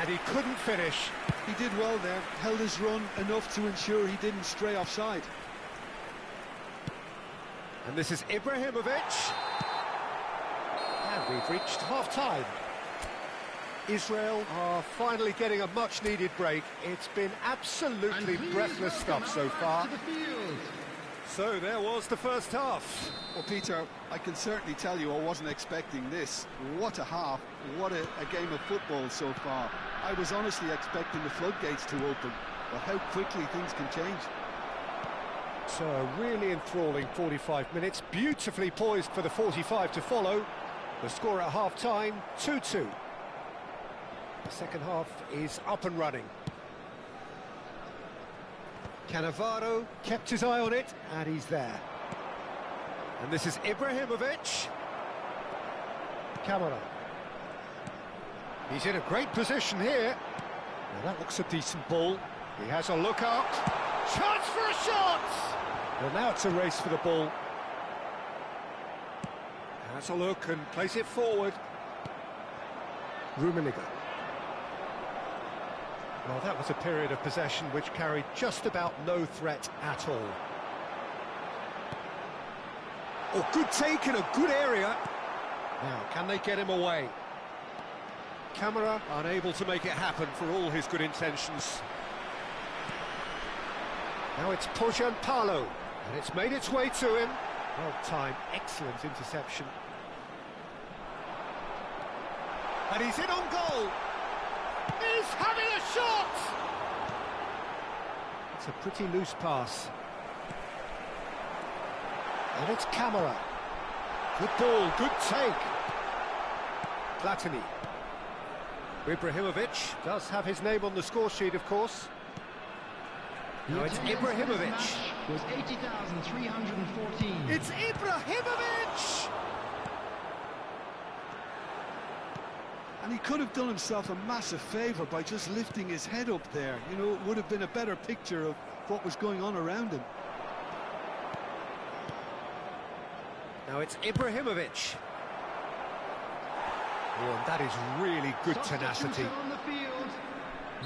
And he couldn't finish. He did well there, held his run enough to ensure he didn't stray offside. And this is Ibrahimovic. And we've reached half-time. Israel are finally getting a much-needed break. It's been absolutely breathless stuff so far. So there was the first half. Well, Peter, I can certainly tell you I wasn't expecting this. What a half, what a game of football so far. I was honestly expecting the floodgates to open, but how quickly things can change. So a really enthralling 45 minutes, beautifully poised for the 45 to follow. The score at half-time, 2-2. The second half is up and running. Cannavaro kept his eye on it, and he's there. And this is Ibrahimovic. Camara. He's in a great position here. Now that looks a decent ball. He has a look up. Chance for a shot! Well, now it's a race for the ball. Has a look and plays it forward. Rummenigge. Well, that was a period of possession which carried just about no threat at all. Oh, good take in a good area. Now, can they get him away? Camara unable to make it happen for all his good intentions. Now it's Palo, and it's made its way to him. Well timed, excellent interception. And he's in on goal. He's having a shot! It's a pretty loose pass. And it's Camara. Good ball, good take. Platini. Ibrahimovic does have his name on the score sheet, of course. Now it's Ibrahimovic. Was 80,314. It's Ibrahimovic! And he could have done himself a massive favour by just lifting his head up there. You know, it would have been a better picture of what was going on around him. Now it's Ibrahimovic. Oh, and that is really good tenacity. On the field.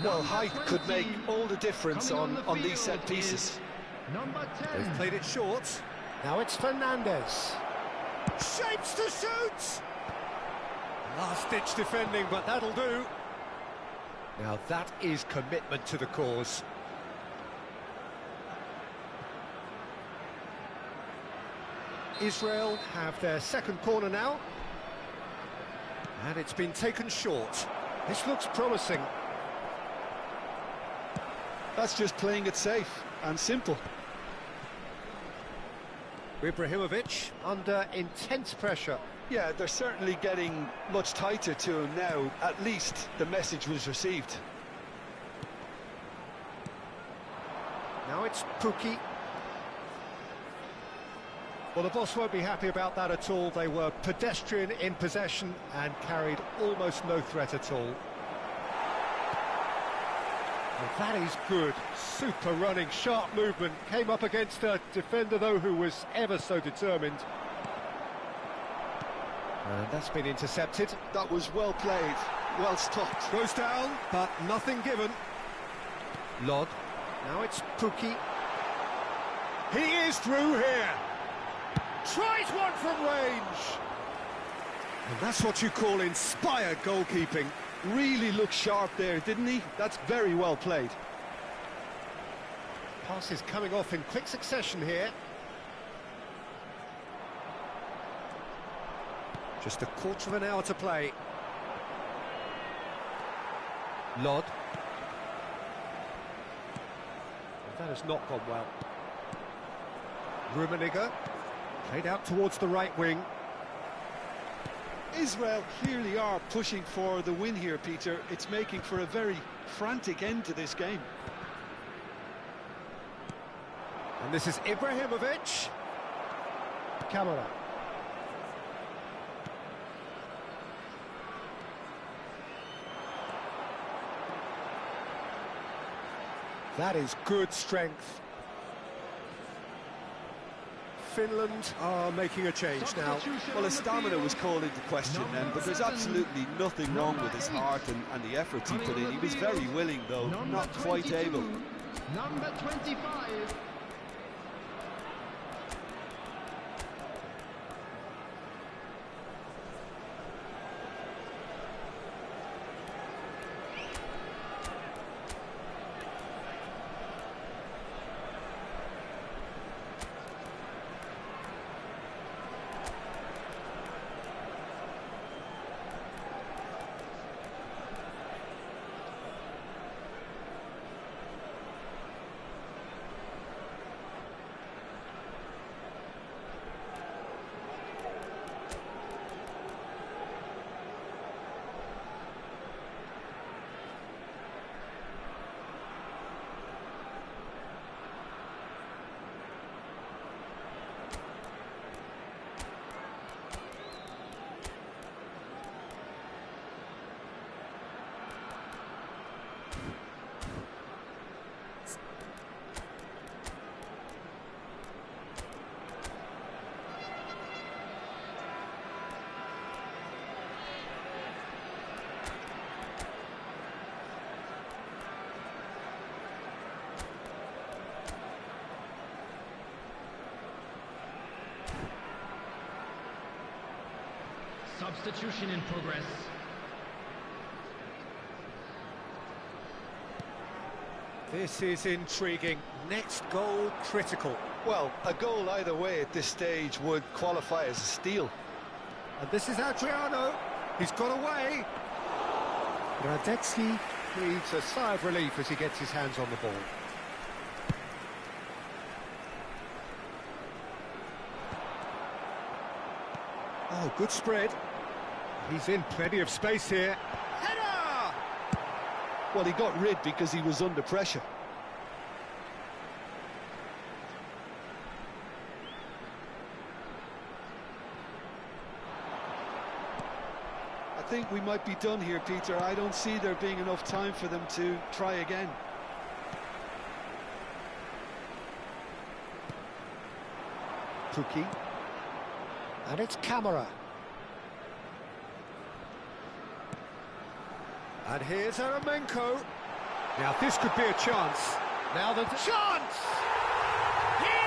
Well, height could make all the difference on these set pieces. Number 10. They've played it short. Now it's Fernandez. Shapes to shoot! Last-ditch defending, but that'll do. Now that is commitment to the cause. Israel have their second corner now. And it's been taken short. This looks promising. That's just playing it safe and simple. Ibrahimovic under intense pressure. Yeah, they're certainly getting much tighter to him now. At least the message was received. Now it's Pukki. Well, the boss won't be happy about that at all. They were pedestrian in possession and carried almost no threat at all. Well, that is good. Super running, sharp movement. Came up against a defender, though, who was ever so determined. And that's been intercepted. That was well played, well stopped. Goes down, but nothing given. Lod. Now it's Pukki. He is through here. Tries one from range. And that's what you call inspired goalkeeping. Really looked sharp there, didn't he? That's very well played. Pass is coming off in quick succession here. Just a quarter of an hour to play. Lod. That has not gone well. Rummenigge. Played out towards the right wing. Israel clearly are pushing for the win here, Peter. It's making for a very frantic end to this game. And this is Ibrahimovic. Camara. That is good strength. Finland are making a change now. Well, his stamina was called into question then, but there's absolutely nothing wrong with his heart and the efforts he put in. He was very willing, though, not quite able. Number 25. Substitution in progress. This is intriguing. Next goal critical. Well, a goal either way at this stage would qualify as a steal. And this is Adriano. He's got away. Radetzky breathes a sigh of relief as he gets his hands on the ball. Oh, good spread. He's in plenty of space here. Header! Well, he got rid because he was under pressure. I think we might be done here, Peter. I don't see there being enough time for them to try again. Puki. And it's Camera. And here's Eremenko. Now this could be a chance. Now the chance! He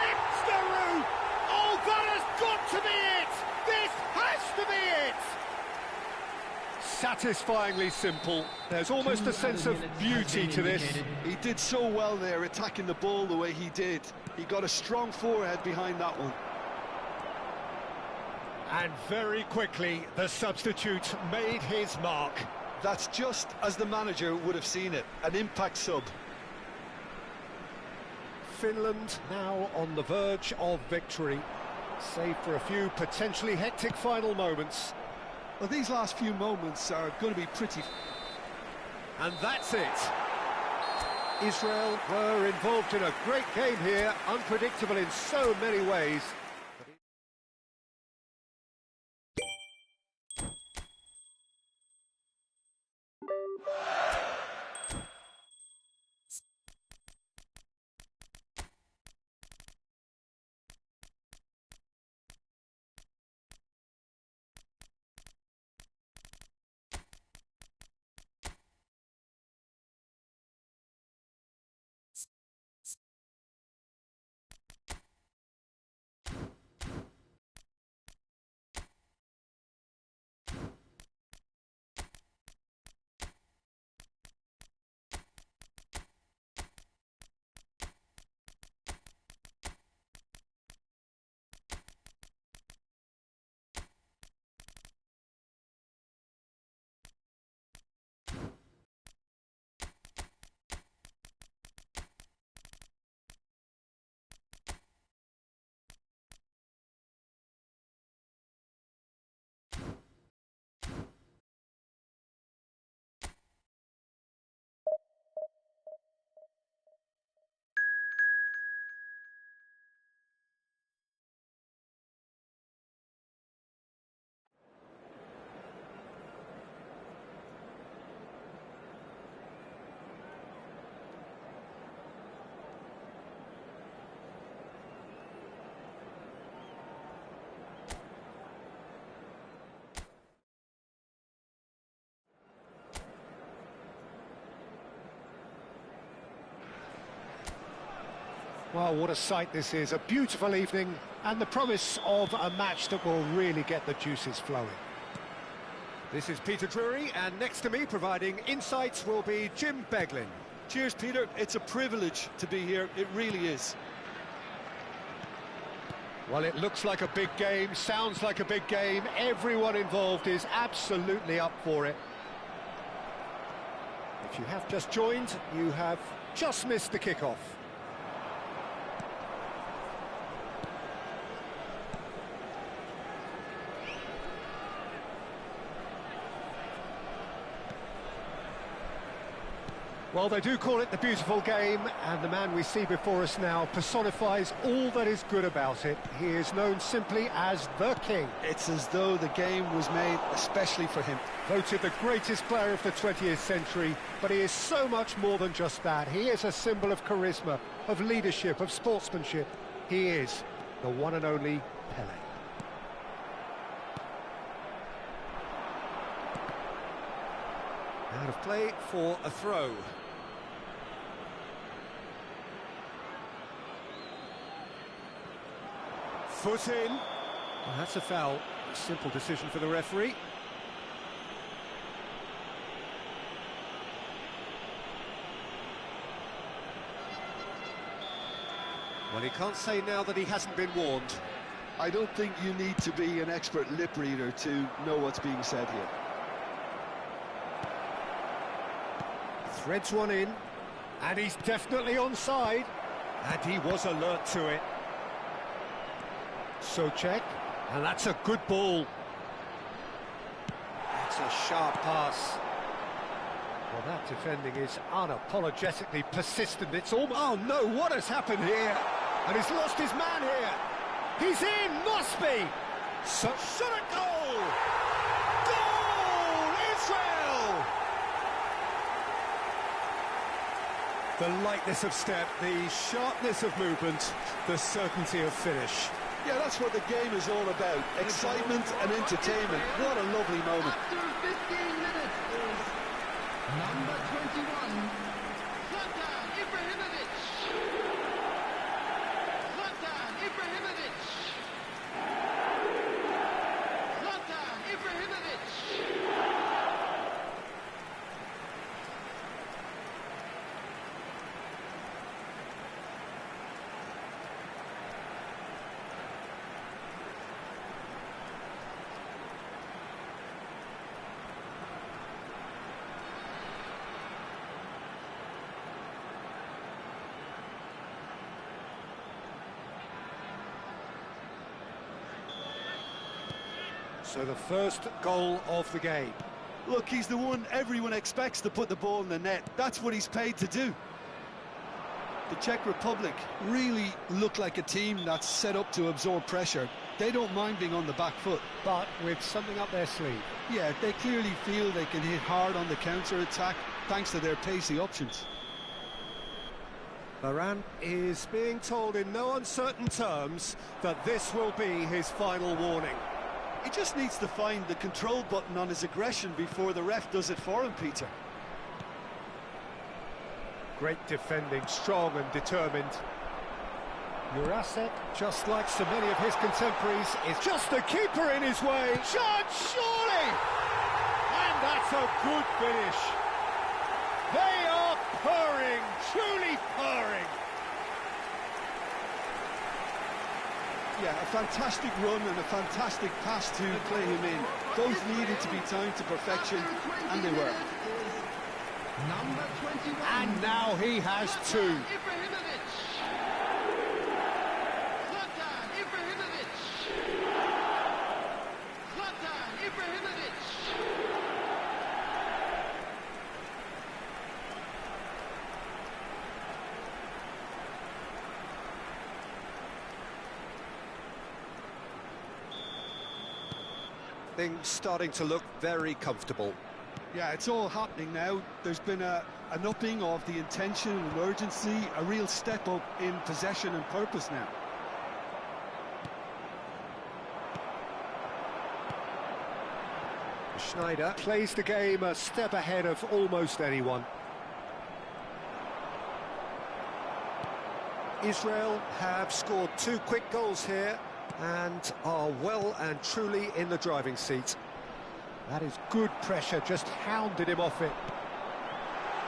lifts the roof! Oh, that has got to be it! This has to be it! Satisfyingly simple. There's almost a sense of beauty to this. He did so well there, attacking the ball the way he did. He got a strong forehead behind that one. And very quickly, the substitute made his mark. That's just as the manager would have seen it, an impact sub. Finland now on the verge of victory, save for a few potentially hectic final moments. Well, these last few moments are going to be pretty... And that's it. Israel were involved in a great game here, unpredictable in so many ways. Well, what a sight this is. A beautiful evening and the promise of a match that will really get the juices flowing. This is Peter Drury, and next to me providing insights will be Jim Beglin. Cheers, Peter. It's a privilege to be here. It really is. Well, it looks like a big game, sounds like a big game. Everyone involved is absolutely up for it. If you have just joined, you have just missed the kickoff. Well, they do call it the beautiful game, and the man we see before us now personifies all that is good about it. He is known simply as the King. It's as though the game was made especially for him. Voted the greatest player of the 20th century, but he is so much more than just that. He is a symbol of charisma, of leadership, of sportsmanship. He is the one and only Pelé. Out of play for a throw. Foot in. Well, that's a foul. A simple decision for the referee. Well, he can't say now that he hasn't been warned. I don't think you need to be an expert lip reader to know what's being said here. Threads one in, and he's definitely onside, and he was alert to it. So check, and that's a good ball. That's a sharp pass. Well, that defending is unapologetically persistent. It's all... Oh no, what has happened here? And he's lost his man here. He's in, must be. So, shot a goal! Goal, Israel! The lightness of step, the sharpness of movement, the certainty of finish. Yeah, that's what the game is all about. Excitement and entertainment. What a lovely moment. After 15 minutes is number 21, Zlatan Ibrahimovic. Zlatan Ibrahimovic. Zlatan Ibrahimovic. So the first goal of the game. Look, he's the one everyone expects to put the ball in the net. That's what he's paid to do. The Czech Republic really look like a team that's set up to absorb pressure. They don't mind being on the back foot. But with something up their sleeve. Yeah, they clearly feel they can hit hard on the counter-attack thanks to their pacey options. Varane is being told in no uncertain terms that this will be his final warning. He just needs to find the control button on his aggression before the ref does it for him, Peter. Great defending, strong and determined. Jurasek, just like so many of his contemporaries, is just the keeper in his way. Shot, surely! And that's a good finish. They are purring, truly purring. Yeah, a fantastic run and a fantastic pass to play him in. Both needed to be timed to perfection, and they were. Number 21. And now he has two. Ibrahimovic. Zlatan Ibrahimovic. Zlatan Ibrahimovic. Things starting to look very comfortable. Yeah, it's all happening now. There's been an upping of the intention and urgency, a real step up in possession and purpose now. Schneider plays the game a step ahead of almost anyone. Israel have scored 2 quick goals here and are well and truly in the driving seat. That is good pressure, just hounded him off it.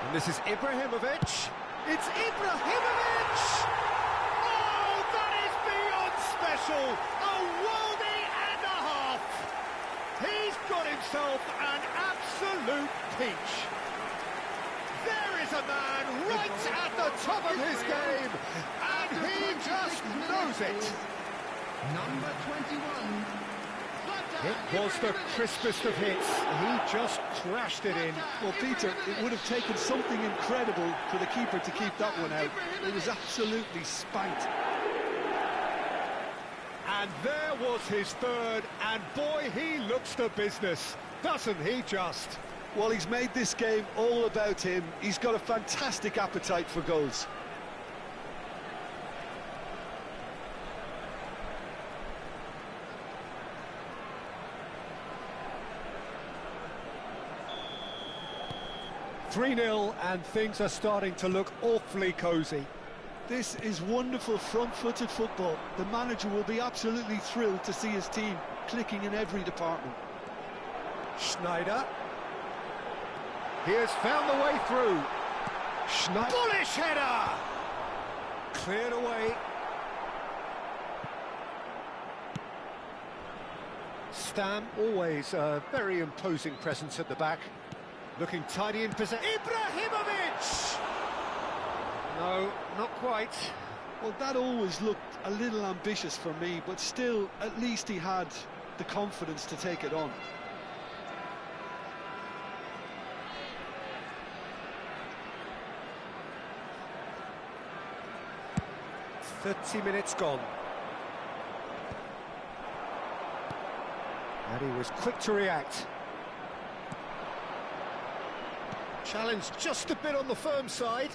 And this is Ibrahimovic. It's Ibrahimovic! Oh, that is beyond special! A worldie and a half! He's got himself an absolute peach. There is a man right at the top of his game, and he just knows it. Number 21. It was the crispest of hits. He just crashed it in. Well, Peter, it would have taken something incredible for the keeper to keep that one out. It was absolutely spanked. And there was his third, and boy, he looks the business, doesn't he just? Well, he's made this game all about him. He's got a fantastic appetite for goals. "3-0, and things are starting to look awfully cosy. This is wonderful front-footed football. The manager will be absolutely thrilled to see his team clicking in every department. Schneider. He has found the way through. Schneider. Bullish header! Cleared away. Stam, always a very imposing presence at the back. Looking tidy in possession. Ibrahimovic! No, not quite. Well, that always looked a little ambitious for me, but still, at least he had the confidence to take it on. "30 minutes gone. And he was quick to react. Challenged just a bit on the firm side.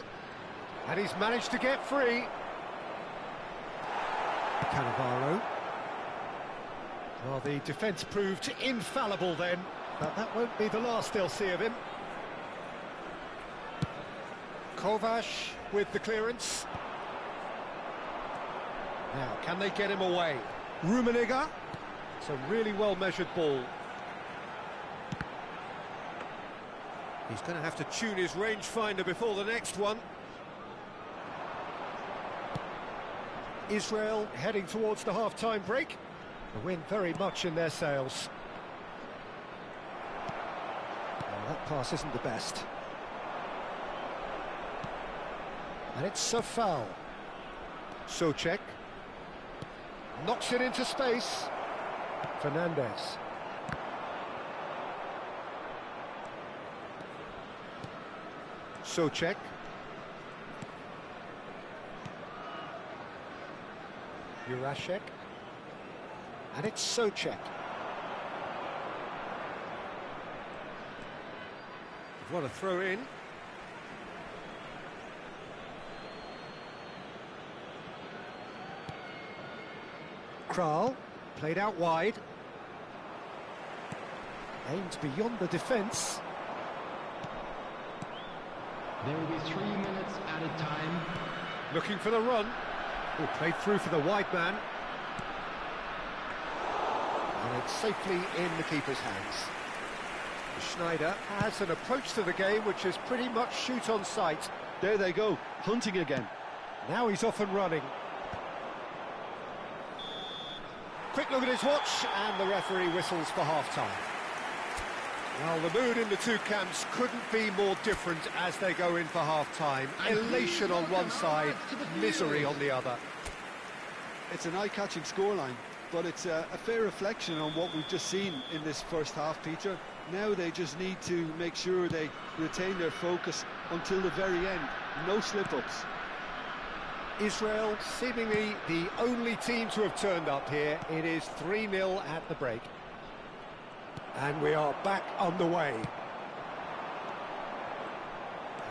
And he's managed to get free. Cannavaro. Well, the defence proved infallible then, but that won't be the last they'll see of him. Kovac with the clearance. Now, can they get him away? Rummenigge. It's a really well-measured ball. He's going to have to tune his rangefinder before the next one. Israel heading towards the half-time break. The wind very much in their sails. Well, that pass isn't the best. And it's a foul. Souček. Knocks it into space. Fernandez. Souček. Jurasek. And it's Souček. What a throw in. Kral, played out wide. Aimed beyond the defence. There will be 3 minutes at a time. Looking for the run. Oh, played through for the wide man. And it's safely in the keeper's hands. Schneider has an approach to the game which is pretty much shoot on sight. There they go, hunting again. Now he's off and running. Quick look at his watch, and the referee whistles for half-time. Well, the mood in the two camps couldn't be more different as they go in for half-time. Elation on one side, misery on the other. It's an eye-catching scoreline, but it's a fair reflection on what we've just seen in this first half, Peter. Now they just need to make sure they retain their focus until the very end. No slip-ups. Israel seemingly the only team to have turned up here. It is 3-0 at the break. And we are back underway.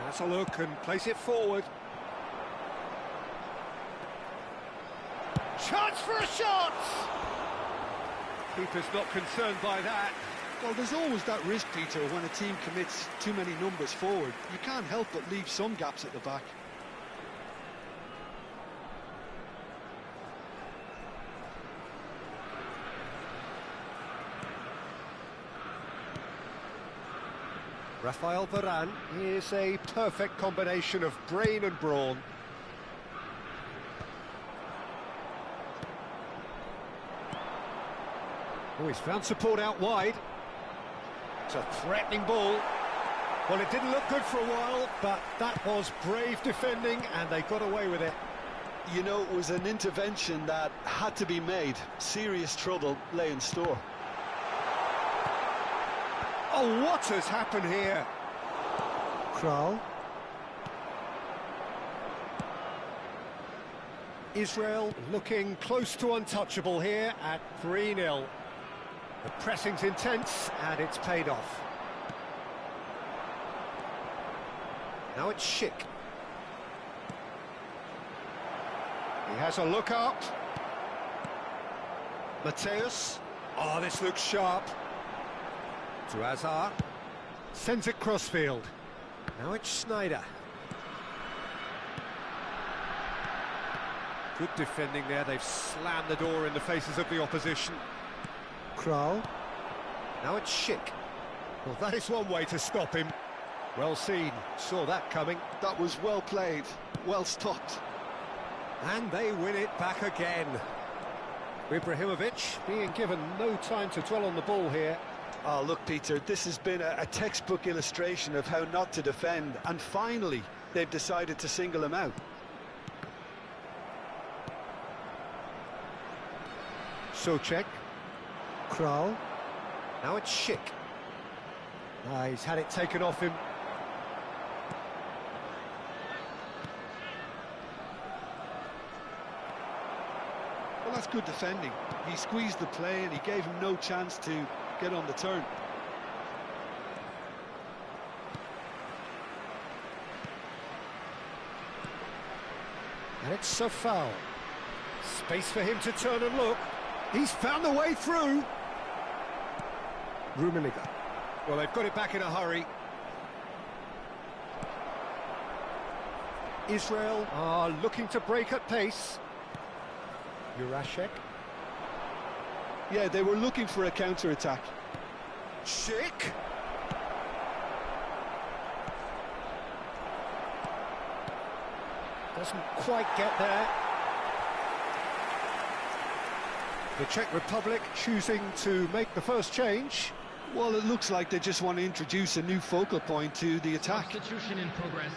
That's a look and place it forward. Chance for a shot! Keeper's not concerned by that. Well, there's always that risk, Peter, when a team commits too many numbers forward. You can't help but leave some gaps at the back. Rafael Varane is a perfect combination of brain and brawn. Oh, he's found support out wide. It's a threatening ball. Well, it didn't look good for a while, but that was brave defending, and they got away with it. You know, it was an intervention that had to be made. Serious trouble lay in store. Oh, what has happened here? Kral. Israel looking close to untouchable here at 3-0. The pressing's intense, and it's paid off. Now it's Schick. He has a look up. Mateus. Oh, this looks sharp. To Azar. Sends it crossfield. Now it's Schneider. Good defending there. They've slammed the door in the faces of the opposition. Kral. Now it's Schick. Well, that is one way to stop him. Well seen. Saw that coming. That was well played, well stopped. And they win it back again. Ibrahimovic being given no time to dwell on the ball here. Oh, look, Peter, this has been a textbook illustration of how not to defend, and finally they've decided to single him out. Souček. Kral. Now it's Schick. He's had it taken off him. Well, that's good defending. He squeezed the play and he gave him no chance to get on the turn. And it's a foul. Space for him to turn and look. He's found the way through. Rummenigge. Well, they've got it back in a hurry. Israel are looking to break at pace. Jurasek. Yeah, they were looking for a counter-attack. Schick. Doesn't quite get there. The Czech Republic choosing to make the first change. Well, it looks like they just want to introduce a new focal point to the attack. Substitution in progress.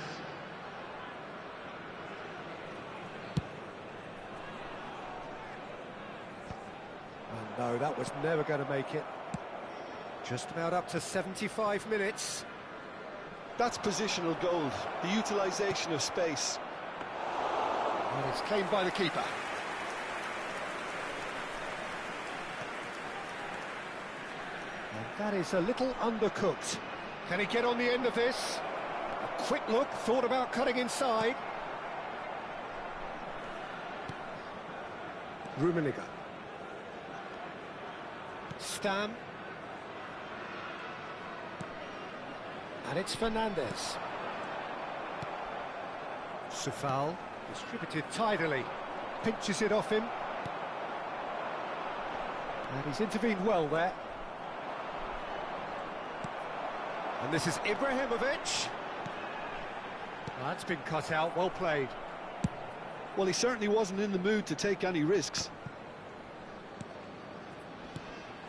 And no, that was never going to make it. Just about up to 75 minutes. That's positional gold, the utilisation of space. And it's claimed by the keeper. And that is a little undercooked. Can he get on the end of this? A quick look, thought about cutting inside. Rummenigge. Stam. And it's Fernandez. Sufal, distributed tidily, pinches it off him. And he's intervened well there. And this is Ibrahimovic. That's been cut out, well played. Well, he certainly wasn't in the mood to take any risks.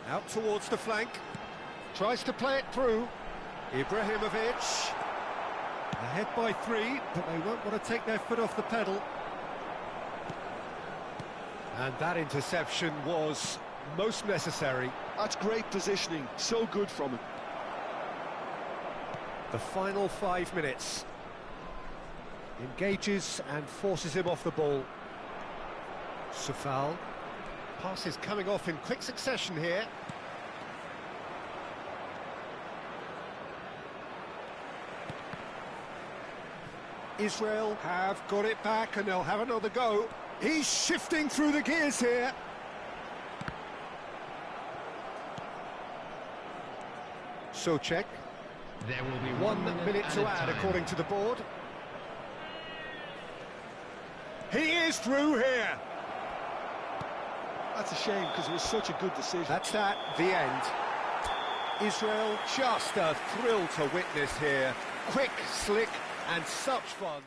Out towards the flank. Tries to play it through. Ibrahimovic. Ahead by 3, but they won't want to take their foot off the pedal. And that interception was most necessary. That's great positioning, so good from him. The final 5 minutes. Engages and forces him off the ball. Sufal. Passes coming off in quick succession here. Israel have got it back and they'll have another go. He's shifting through the gears here. Souček. There will be 1 minute to add according to the board. He is through here. That's a shame because it was such a good decision. That's that, the end. Israel, just a thrill to witness here. Quick, slick, and such fun.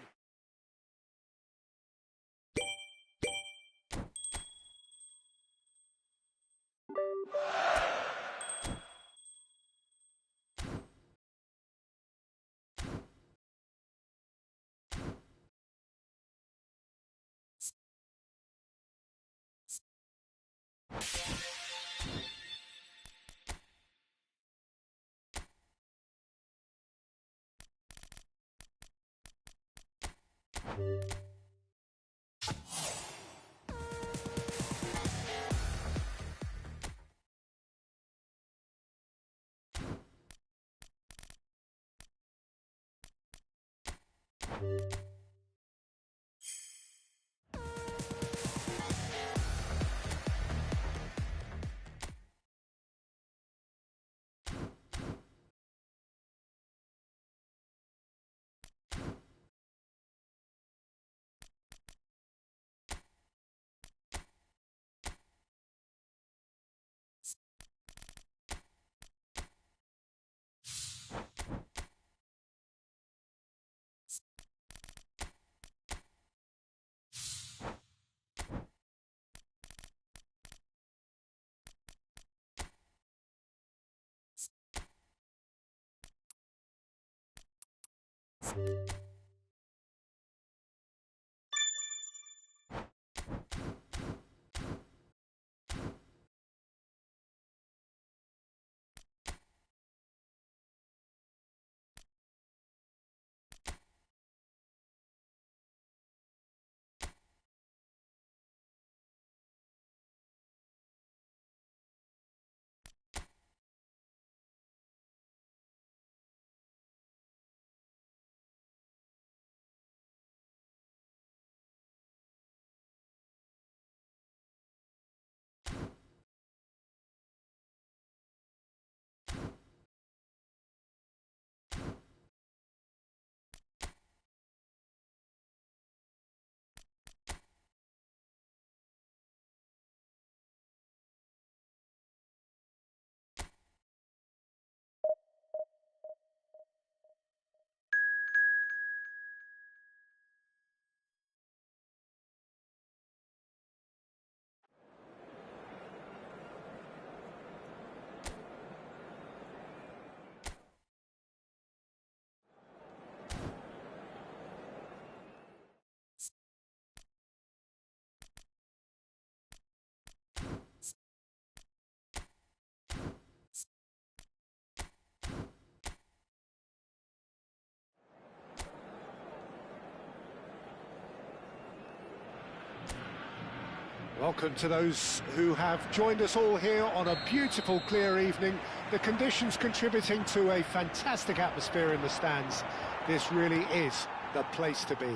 Welcome to those who have joined us all here on a beautiful, clear evening. The conditions contributing to a fantastic atmosphere in the stands. This really is the place to be.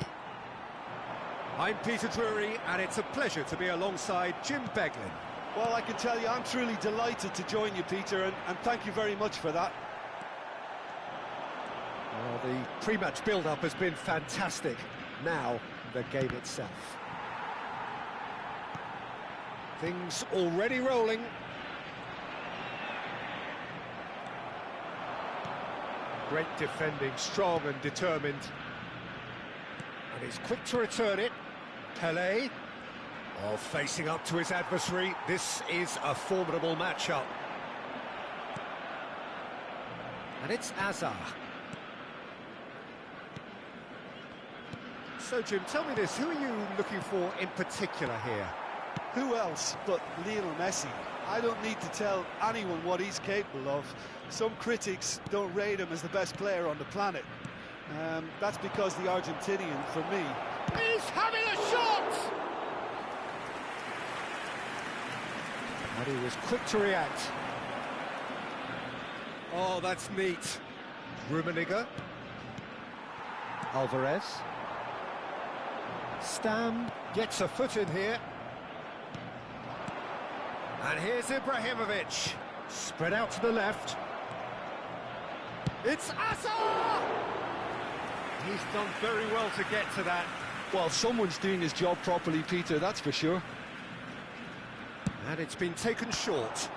I'm Peter Drury, and it's a pleasure to be alongside Jim Beglin. Well, I can tell you, I'm truly delighted to join you, Peter, and thank you very much for that. Well, the pre-match build-up has been fantastic. Now, the game itself. Things already rolling. Great defending, strong and determined. And he's quick to return it. Pelé, facing up to his adversary. This is a formidable matchup. And it's Azar. So, Jim, tell me this, who are you looking for in particular here? Who else but Lionel Messi? I don't need to tell anyone what he's capable of. Some critics don't rate him as the best player on the planet. That's because the Argentinian, for me... He's having a shot! And he was quick to react. Oh, that's neat. Rummenigge. Alvarez. Stam gets a foot in here. And here's Ibrahimovic. Spread out to the left. It's Azar! He's done very well to get to that. Well, someone's doing his job properly, Peter, that's for sure. And it's been taken short.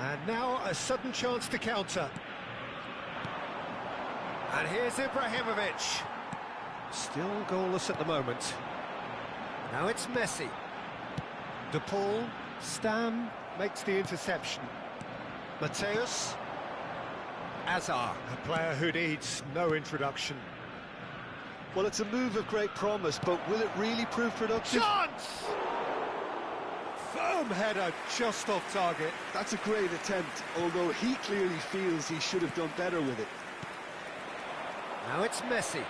And now a sudden chance to counter. And here's Ibrahimovic. Still goalless at the moment. Now it's Messi. De Paul, Stam makes the interception. Mateus. Azar, a player who needs no introduction. Well, it's a move of great promise, but will it really prove productive? Chance! Firm header just off target. That's a great attempt, although he clearly feels he should have done better with it. Now it's Messi.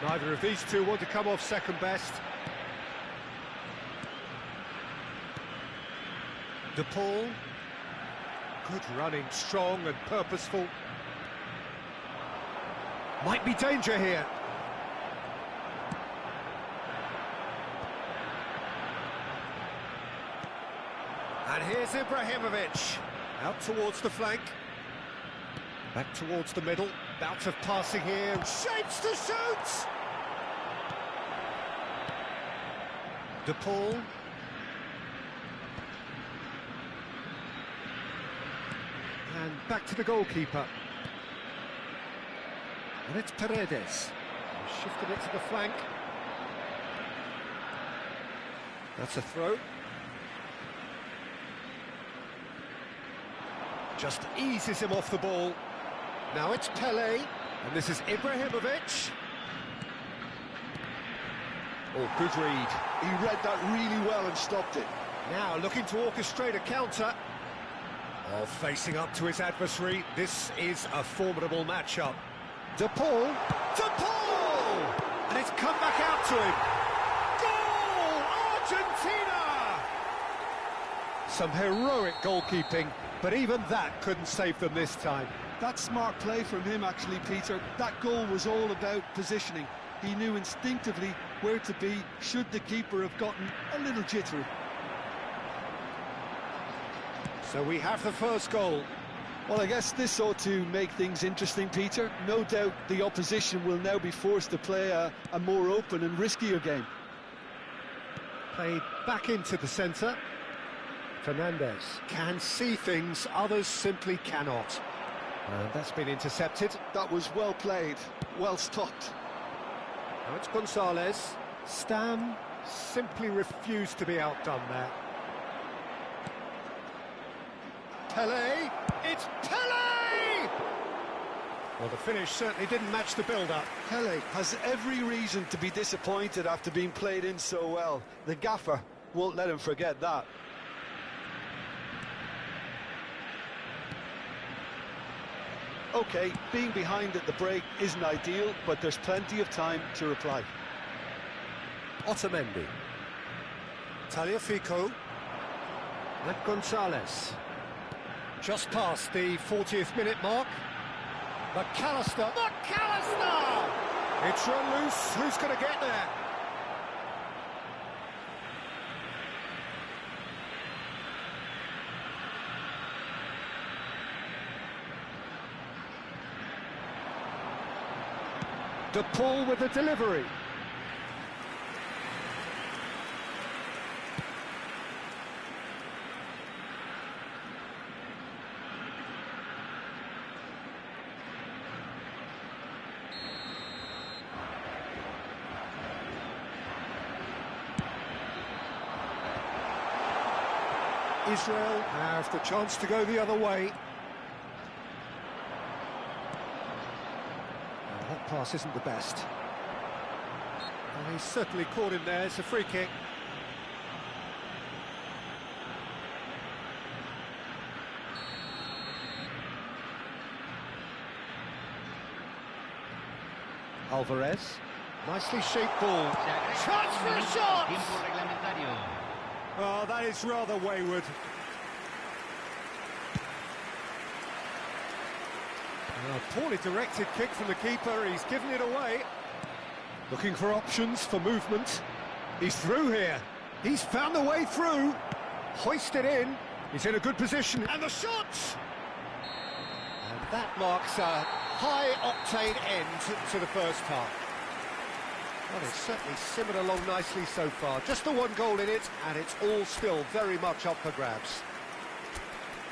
Neither of these two want to come off second best. De Paul. Good running, strong and purposeful. Might be danger here. And here's Ibrahimovic. Out towards the flank. Back towards the middle. Bout of passing here. Shapes to shoot! De Paul. And back to the goalkeeper. And it's Paredes. Shifted it to the flank. That's a throw. Just eases him off the ball. Now it's Pele, and this is Ibrahimovic. Oh, good read. He read that really well and stopped it. Now looking to orchestrate a counter. Oh, facing up to his adversary. This is a formidable matchup. De Paul. De Paul! And it's come back out to him. Goal! Argentina! Some heroic goalkeeping, but even that couldn't save them this time. That's smart play from him, actually, Peter. That goal was all about positioning. He knew instinctively where to be should the keeper have gotten a little jittery. So we have the first goal. Well, I guess this ought to make things interesting, Peter. No doubt the opposition will now be forced to play a more open and riskier game. Played back into the centre. Fernandez can see things others simply cannot. And that's been intercepted. That was well played, well stopped. Now it's Gonzalez. Stam simply refused to be outdone there. Pele! It's Pele! Well, the finish certainly didn't match the build-up. Pele has every reason to be disappointed after being played in so well. The gaffer won't let him forget that. OK, being behind at the break isn't ideal, but there's plenty of time to reply. Otamendi. Tagliafico. And Gonzalez. Just past the 40th minute mark. McAllister. McAllister! It's run loose. Who's going to get there? De Paul with the delivery. Israel have the chance to go the other way. That pass isn't the best. Well, he's certainly caught him there. It's a free kick. Alvarez. Nicely shaped ball. Chance for a shot! Oh, that is rather wayward. A poorly directed kick from the keeper. He's given it away. Looking for options for movement. He's through here. He's found the way through. Hoisted in. He's in a good position. And the shot! And that marks a high-octane end to the first half. Well, it's certainly simmered along nicely so far. Just the one goal in it, and it's all still very much up for grabs.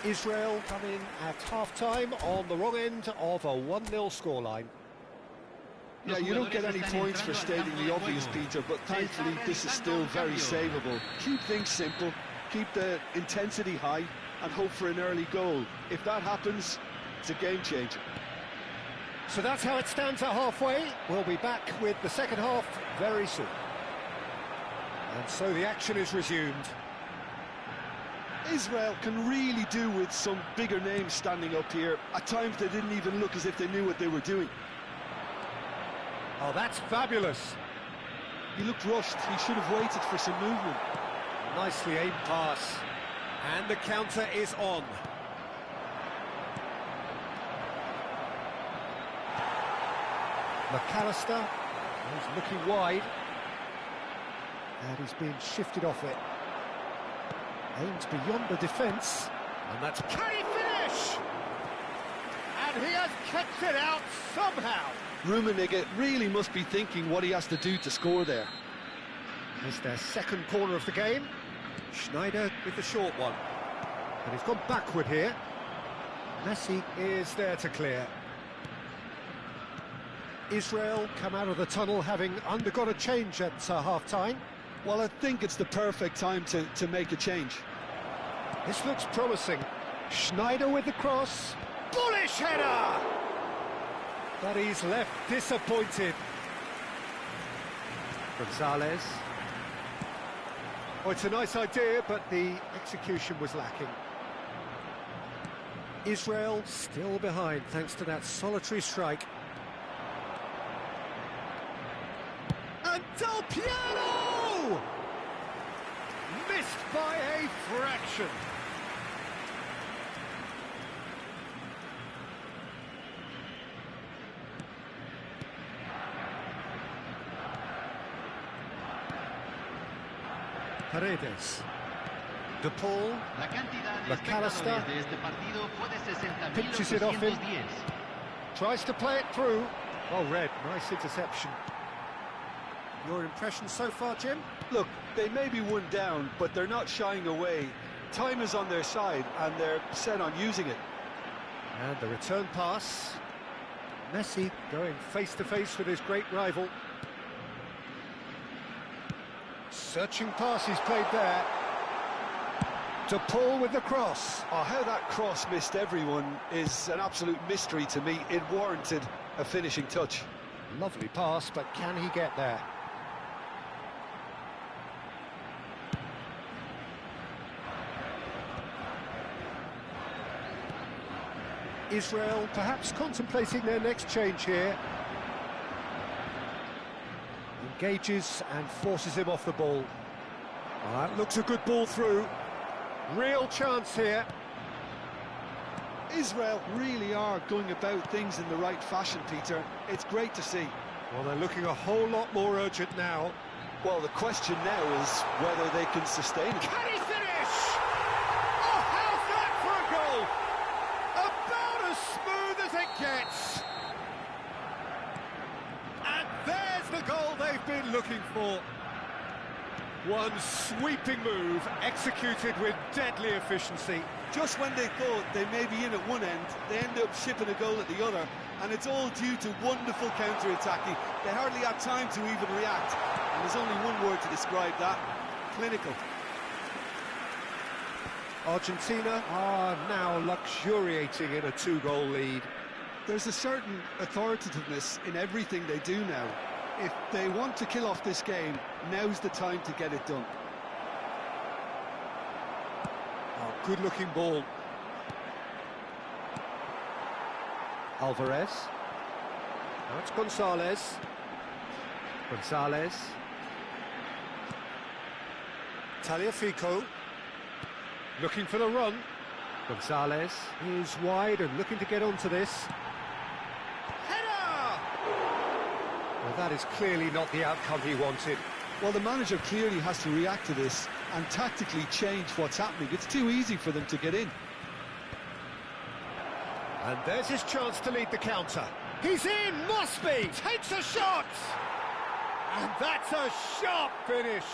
Israel come in at half-time on the wrong end of a 1-0 scoreline. Yeah, you don't get any points for stating the obvious, Peter, but thankfully this is still very savable. Keep things simple, keep the intensity high, and hope for an early goal. If that happens, it's a game changer. So that's how it stands at halfway. We'll be back with the second half very soon. And so the action is resumed. Israel can really do with some bigger names standing up here. At times they didn't even look as if they knew what they were doing. Oh, that's fabulous. He looked rushed. He should have waited for some movement. Nicely aimed pass. And the counter is on. McAllister is looking wide. And he's being shifted off it. Aimed beyond the defence. And that's... Can he finish? And he has kept it out somehow. Rummenigge really must be thinking what he has to do to score there. It's their second corner of the game. Schneider with the short one. And he's gone backward here. Messi is there to clear. Israel come out of the tunnel having undergone a change at half-time. Well, I think it's the perfect time to make a change. This looks promising. Schneider with the cross. Bullish header! But he's left disappointed. Gonzalez. Oh, it's a nice idea, but the execution was lacking. Israel still behind thanks to that solitary strike. And Del Piero! Missed by a fraction. Paredes. De Paul. McAllister. Pinches it off him. Tries to play it through. Well read, nice interception. Your impression so far, Jim? Look, they may be one down, but they're not shying away. Time is on their side, and they're set on using it. And the return pass. Messi going face-to-face with his great rival. Searching pass he's played there. De Paul with the cross. Oh, how that cross missed everyone is an absolute mystery to me. It warranted a finishing touch. Lovely pass, but can he get there? Israel perhaps contemplating their next change here. Engages and forces him off the ball. That looks a good ball through. Real chance here. Israel really are going about things in the right fashion, Peter. It's great to see. Well, they're looking a whole lot more urgent now. Well, the question now is whether they can sustain it. Can he finish? Oh, how's that for a goal? About as smooth as it gets. And there's the goal they've been looking for. One sweeping move, executed with deadly efficiency. Just when they thought they may be in at one end, they end up shipping a goal at the other, and it's all due to wonderful counter-attacking. They hardly had time to even react, and there's only one word to describe that: clinical. Argentina are now luxuriating in a 2-goal lead. There's a certain authoritativeness in everything they do now. If they want to kill off this game, now's the time to get it done. Oh, good-looking ball. Alvarez. Now it's Gonzalez. Gonzalez. Tagliafico. Looking for the run. Gonzalez is wide and looking to get onto this. Well, that is clearly not the outcome he wanted. Well, the manager clearly has to react to this and tactically change what's happening. It's too easy for them to get in. And there's his chance to lead the counter. He's in, must be, takes a shot! And that's a sharp finish.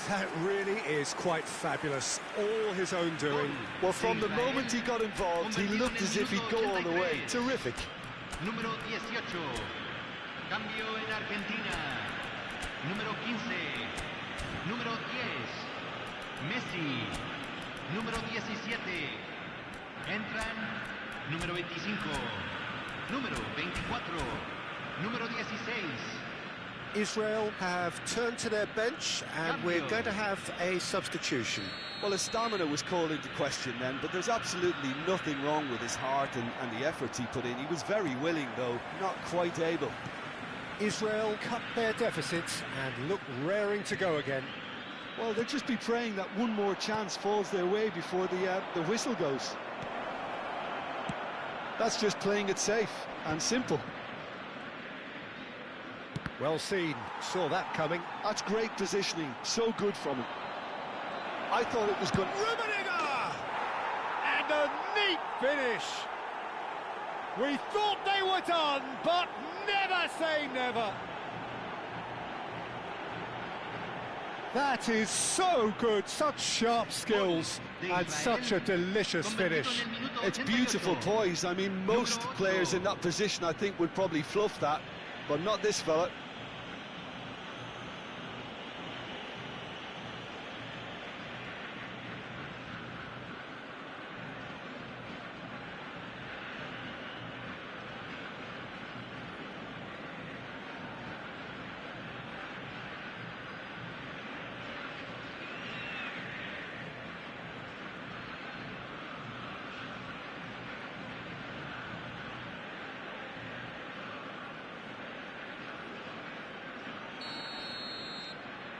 That really is quite fabulous. All his own doing. Well, from the moment he got involved, he looked as if he'd go all the way. Terrific. Número 18. Cambio en Argentina. Número 15. Número 10. Messi. Número 17. Entran número 25. Número 24. Número 16. Israel have turned to their bench and we're going to have a substitution. Well, his stamina was called into question then, but there's absolutely nothing wrong with his heart and the efforts he put in. He was very willing, though, not quite able. Israel cut their deficits and look raring to go again. Well, they'll just be praying that one more chance falls their way before the whistle goes. That's just playing it safe and simple. Well seen, saw that coming. That's great positioning, so good from him. I thought it was good. Rummenigge! And a neat finish. We thought they were done, but never say never. That is so good, such sharp skills and such a delicious finish. It's beautiful poise. I mean, most players in that position, I think, would probably fluff that, but not this fella.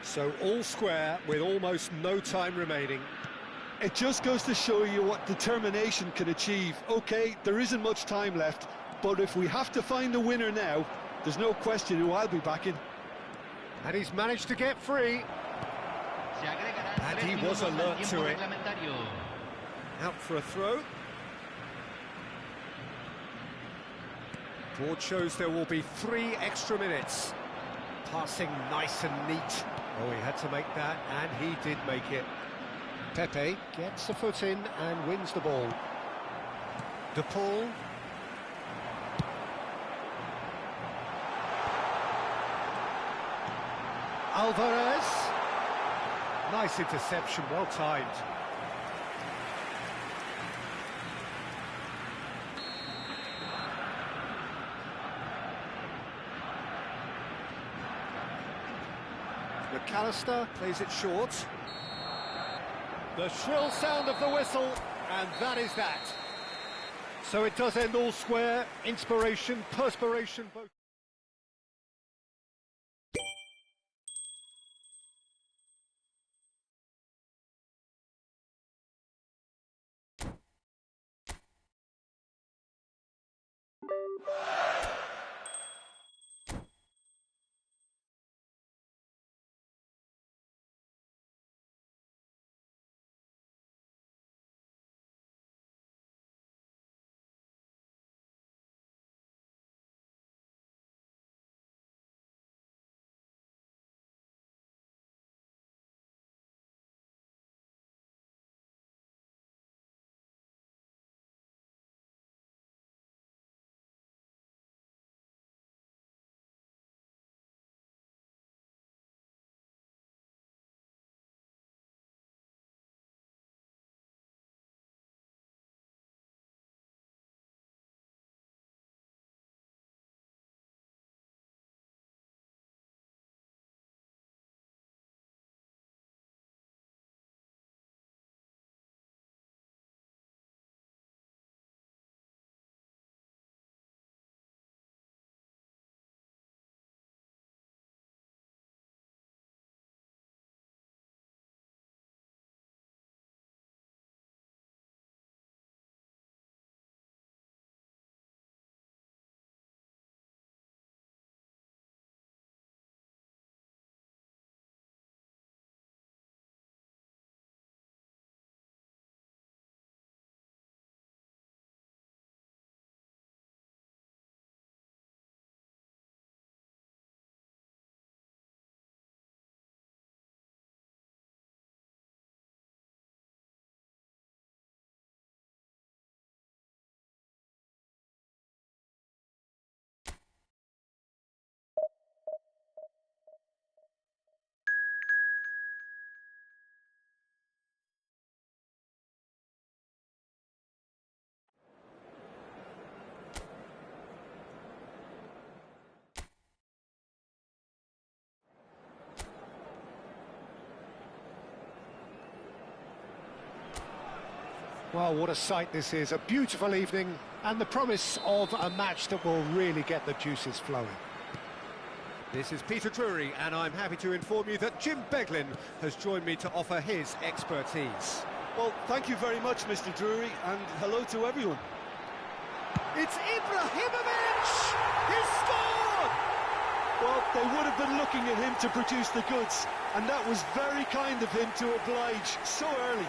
So all square with almost no time remaining. It just goes to show you what determination can achieve. OK, there isn't much time left, but if we have to find a winner now, there's no question who I'll be backing. And he's managed to get free. And he was alert to it. Out for a throw. Board shows there will be 3 extra minutes. Passing nice and neat. Oh, he had to make that, and he did make it. Pepe gets a foot in and wins the ball. De Paul. Alvarez. Nice interception, well timed. McAllister plays it short. The shrill sound of the whistle, and that is that. So it does end all square. Inspiration, perspiration, both. Well, what a sight this is. A beautiful evening and the promise of a match that will really get the juices flowing. This is Peter Drury, and I'm happy to inform you that Jim Beglin has joined me to offer his expertise. Well, thank you very much, Mr. Drury, and hello to everyone. It's Ibrahimovic! He's scored! Well, they would have been looking at him to produce the goods, and that was very kind of him to oblige so early.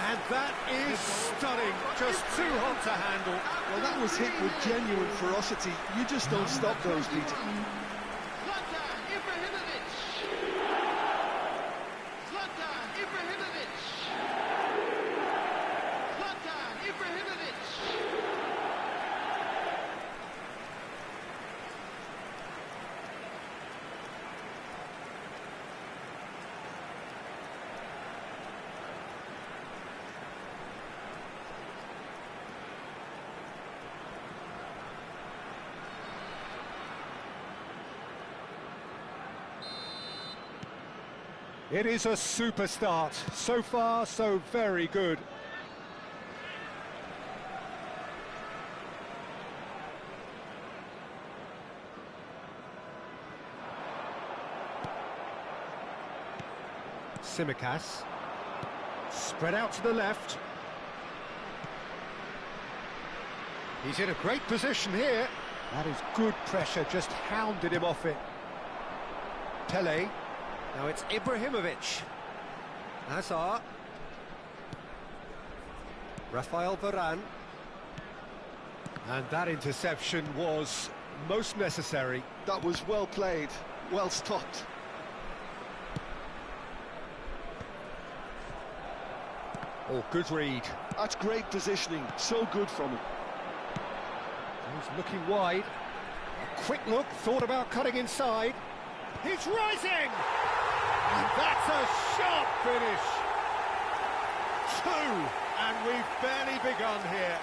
And that is stunning, just too hot to handle. Well, that was hit with genuine ferocity. You just don't stop those, Peter. Zlatan Ibrahimovic. Zlatan Ibrahimovic. Zlatan Ibrahimovic. It is a super start. So far, so very good. Tsimikas. Spread out to the left. He's in a great position here. That is good pressure, just hounded him off it. Pele. Now it's Ibrahimovic. Hazard. Rafael Varane. And that interception was most necessary. That was well played, well stopped. Oh, good read. That's great positioning, so good from him. He's looking wide. A quick look, thought about cutting inside. He's rising! And that's a sharp finish. 2, and we've barely begun here.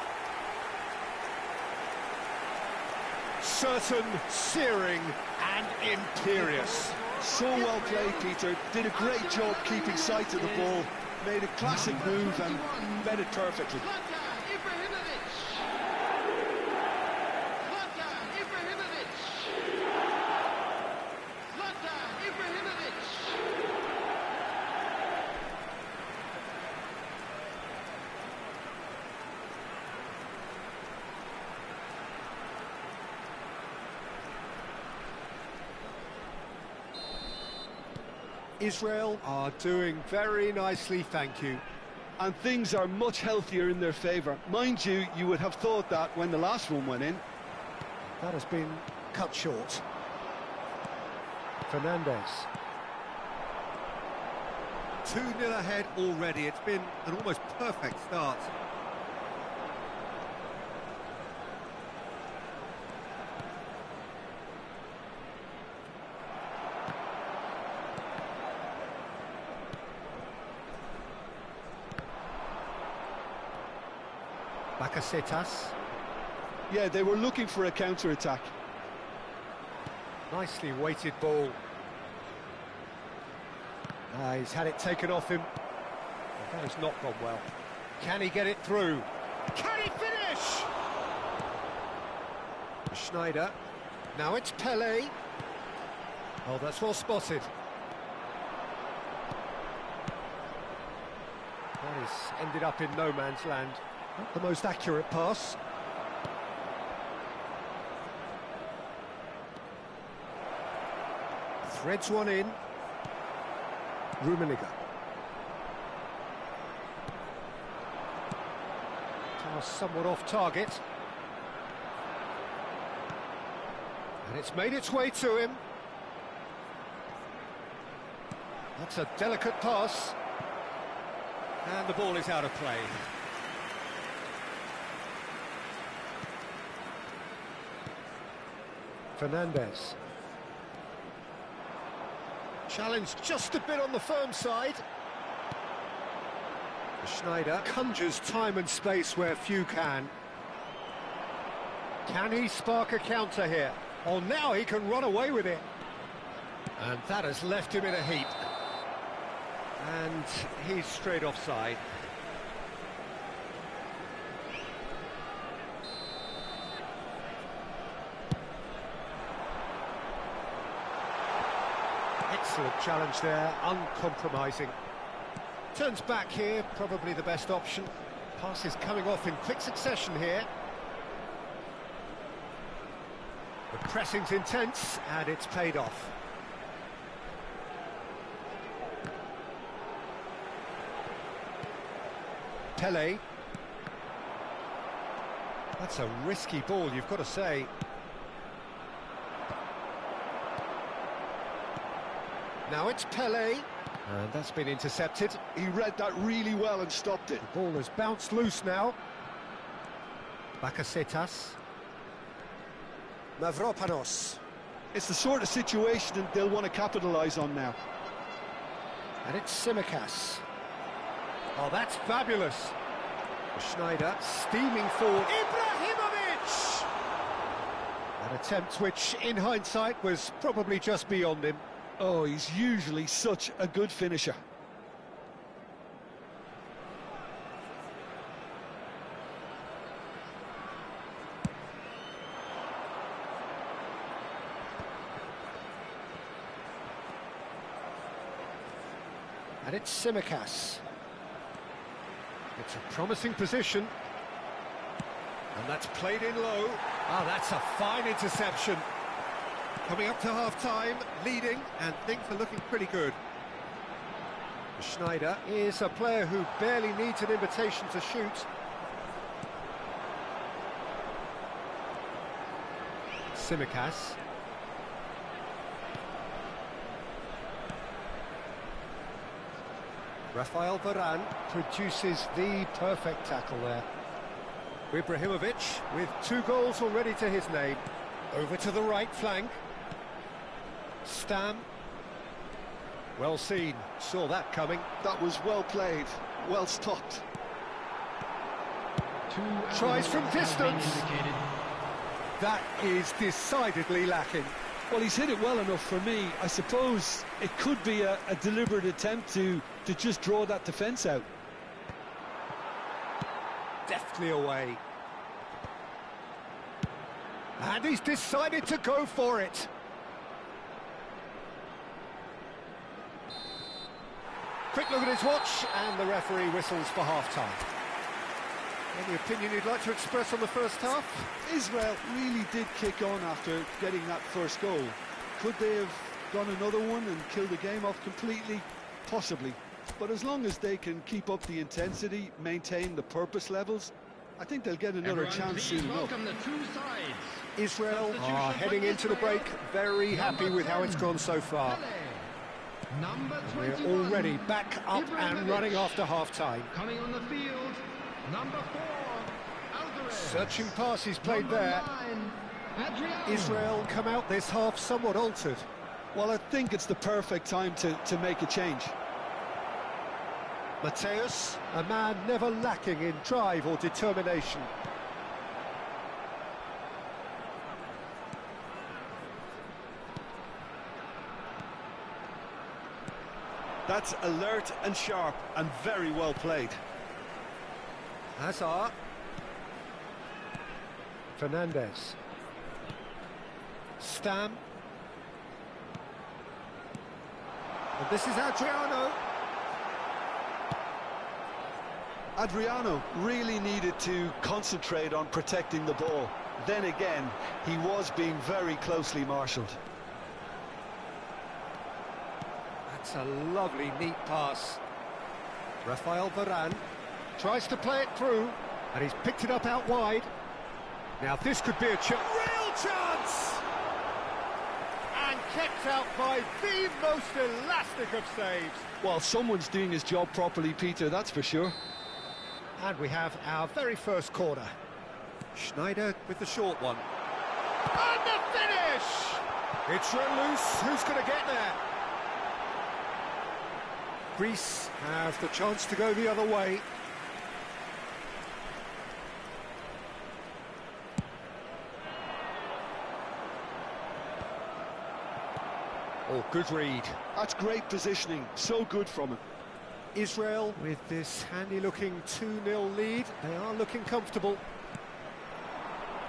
Certain, searing, and imperious. So well played, Peter. Did a great job keeping sight of the ball. Made a classic move and met it perfectly. Zlatan Ibrahimovic. Zlatan Ibrahimovic. Zlatan Ibrahimovic. Israel are doing very nicely, thank you. And things are much healthier in their favour. Mind you, you would have thought that when the last one went in. That has been cut short. Fernandez. 2-0 ahead already. It's been an almost perfect start. Bakasetas. Yeah, they were looking for a counter-attack. Nicely weighted ball. He's had it taken off him. That has not gone well. Can he get it through? Can he finish? Schneider. Now it's Pele. Oh, that's well spotted. That has ended up in no man's land. Not the most accurate pass. Threads one in. Rummenigge. Pass somewhat off target. And it's made its way to him. That's a delicate pass. And the ball is out of play. Fernandez. Challenged just a bit on the firm side. Schneider conjures time and space where few can. Can he spark a counter here? Oh, now he can run away with it. And that has left him in a heap. And he's straight offside. Excellent challenge there, uncompromising. Turns back here, probably the best option. Pass is coming off in quick succession here. The pressing's intense, and it's paid off. Pele. That's a risky ball, you've got to say. Now it's Pele, and that's been intercepted. He read that really well and stopped it. The ball has bounced loose now. Bakasetas. Mavropanos. It's the sort of situation that they'll want to capitalise on now. And it's Tsimikas. Oh, that's fabulous. Schneider steaming forward. Ibrahimovic! An attempt which, in hindsight, was probably just beyond him. Oh, he's usually such a good finisher. And it's Tsimikas. It's a promising position. And that's played in low. Ah, that's a fine interception. Coming up to half-time, leading, and things are looking pretty good. Schneider is a player who barely needs an invitation to shoot. Tsimikas. Rafael Varane produces the perfect tackle there. Ibrahimovic with 2 goals already to his name. Over to the right flank. Stam. Well seen, saw that coming. That was well played, well stopped. Tries from distance. That is decidedly lacking. Well, he's hit it well enough for me. I suppose it could be a deliberate attempt to just draw that defence out. Deftly away. And he's decided to go for it. Quick look at his watch, and the referee whistles for half-time. Any opinion you'd like to express on the first half? Israel really did kick on after getting that first goal. Could they have done another one and killed the game off completely? Possibly. But as long as they can keep up the intensity, maintain the purpose levels, I think they'll get another chance soon enough. The 2 sides. Israel are heading into the break very happy with how it's gone so far. We're already back up and running after half-time. Coming on the field, number 4, Alvarez. Searching passes played there. 9, Adriano. Israel come out this half somewhat altered. Well, I think it's the perfect time to make a change. Mateus, a man never lacking in drive or determination. That's alert and sharp and very well played. Hazard. Fernandez. Stam. And this is Adriano. Adriano really needed to concentrate on protecting the ball. Then again, he was being very closely marshalled. That's a lovely, neat pass. Rafael Varane tries to play it through, and he's picked it up out wide. Now this could be a real chance! And kept out by the most elastic of saves. Well, someone's doing his job properly, Peter, that's for sure. And we have our very first corner. Schneider with the short one. And the finish! It's run loose, who's going to get there? Greece have the chance to go the other way. Oh, good read. That's great positioning, so good from him. Israel, with this handy-looking 2-0 lead, they are looking comfortable.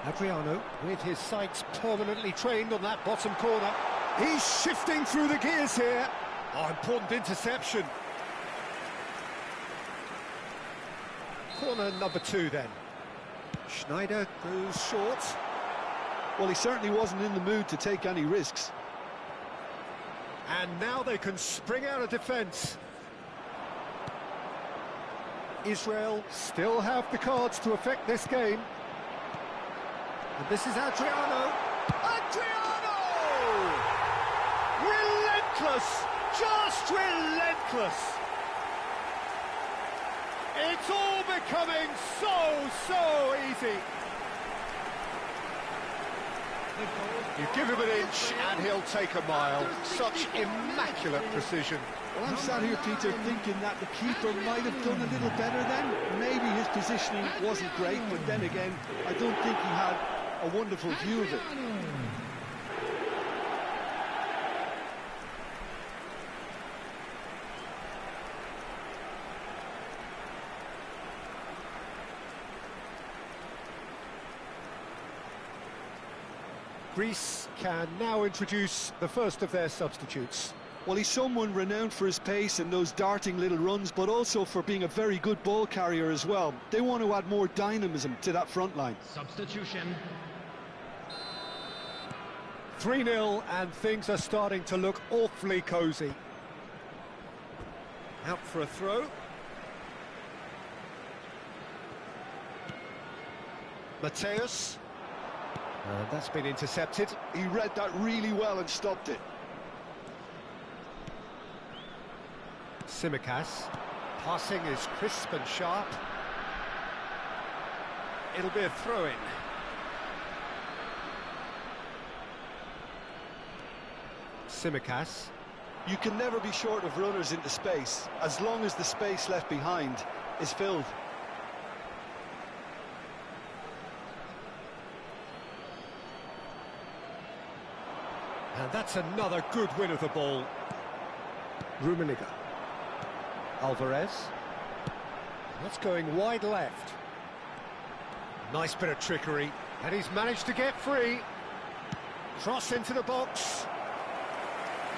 Adriano, with his sights permanently trained on that bottom corner. He's shifting through the gears here. Oh, important interception. Corner number 2 then. Schneider goes short. Well, he certainly wasn't in the mood to take any risks. And now they can spring out of defence. Israel still have the cards to affect this game. And this is Adriano. Adriano! Relentless! Just relentless! It's all becoming so easy. You give him an inch and he'll take a mile. Such immaculate precision. Well, I'm sat here, Peter, thinking that the keeper might have done a little better then. Maybe his positioning wasn't great, but then again, I don't think he had a wonderful view of it. Greece can now introduce the first of their substitutes. Well, he's someone renowned for his pace and those darting little runs, but also for being a very good ball carrier as well. They want to add more dynamism to that front line. Substitution. 3-0 and things are starting to look awfully cosy. Out for a throw. Mateus. That's been intercepted. He read that really well and stopped it. Tsimikas. Passing is crisp and sharp. It'll be a throw-in. Tsimikas. You can never be short of runners into space, as long as the space left behind is filled. And that's another good win of the ball. Rummenigge. Alvarez. That's going wide left. Nice bit of trickery. And he's managed to get free. Cross into the box.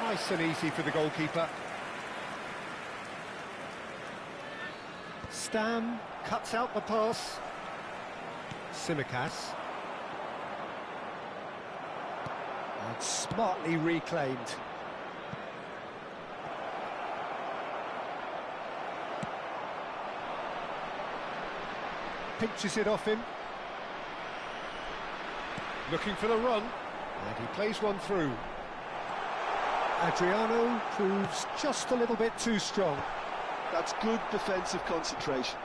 Nice and easy for the goalkeeper. Stam cuts out the pass. Tsimikas. And smartly reclaimed. Pinches it off him. Looking for the run. And he plays one through. Adriano proves just a little bit too strong. That's good defensive concentration.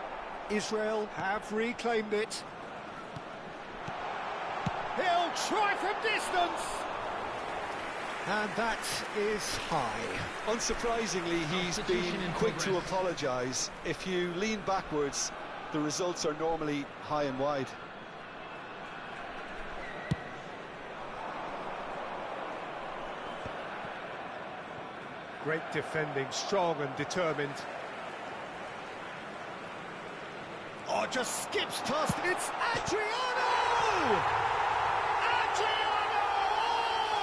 Israel have reclaimed it. He'll try from distance! And that is high. Unsurprisingly, he's been quick to apologise. If you lean backwards, the results are normally high and wide. Great defending, strong and determined. Oh, just skips past it. It's Adriano! Adriano!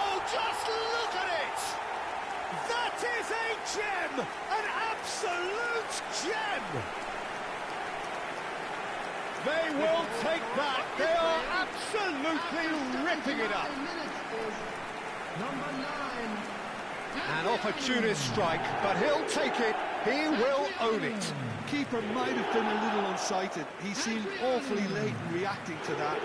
Oh, just look at it! That is a gem! An absolute gem! They will take that. They are absolutely ripping it up. Number 9. An opportunist strike, but he'll take it. He will own it. Keeper might have been a little unsighted. He seemed awfully late in reacting to that.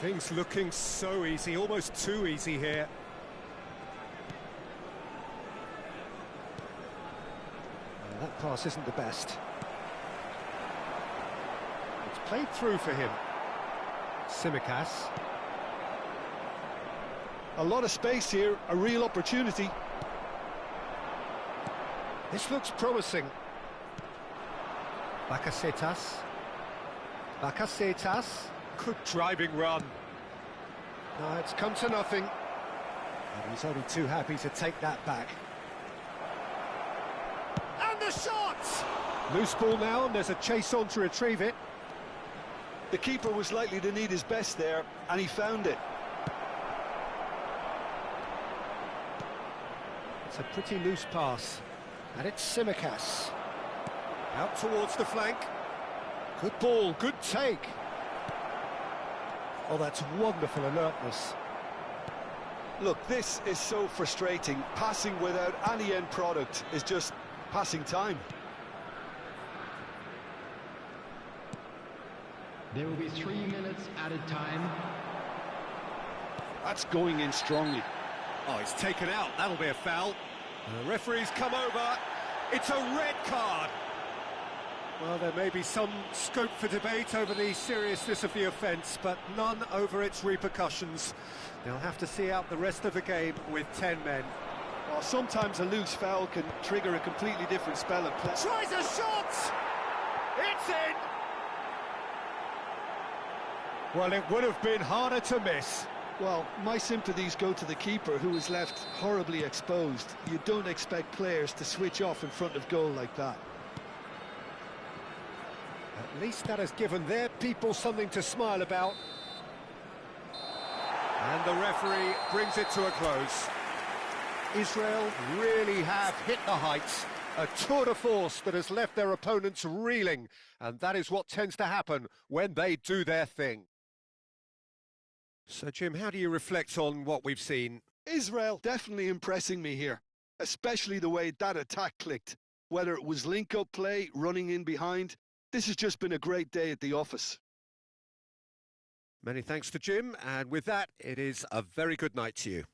Things looking so easy, almost too easy here. That pass isn't the best. Played through for him. Tsimikas. A lot of space here, a real opportunity. This looks promising. Bakasetas. Bakasetas. Good driving run. No, it's come to nothing. And he's only too happy to take that back. And the shot! Loose ball now, and there's a chase on to retrieve it. The keeper was likely to need his best there, and he found it. It's a pretty loose pass. And it's Tsimikas. Out towards the flank. Good ball, good take. Oh, that's wonderful alertness. Look, this is so frustrating. Passing without any end product is just passing time. There will be 3 minutes added time. That's going in strongly. Oh, it's taken out. That'll be a foul. And the referee's come over. It's a red card. Well, there may be some scope for debate over the seriousness of the offence, but none over its repercussions. They'll have to see out the rest of the game with 10 men. Well, sometimes a loose foul can trigger a completely different spell of play. Tries a shot! It's in! Well, it would have been harder to miss. Well, my sympathies go to the keeper, who is left horribly exposed. You don't expect players to switch off in front of goal like that. At least that has given their people something to smile about. And the referee brings it to a close. Israel really have hit the heights. A tour de force that has left their opponents reeling. And that is what tends to happen when they do their thing. So, Jim, how do you reflect on what we've seen? Israel definitely impressing me here, especially the way that attack clicked. Whether it was link-up play, running in behind, this has just been a great day at the office. Many thanks to Jim, and with that, it is a very good night to you.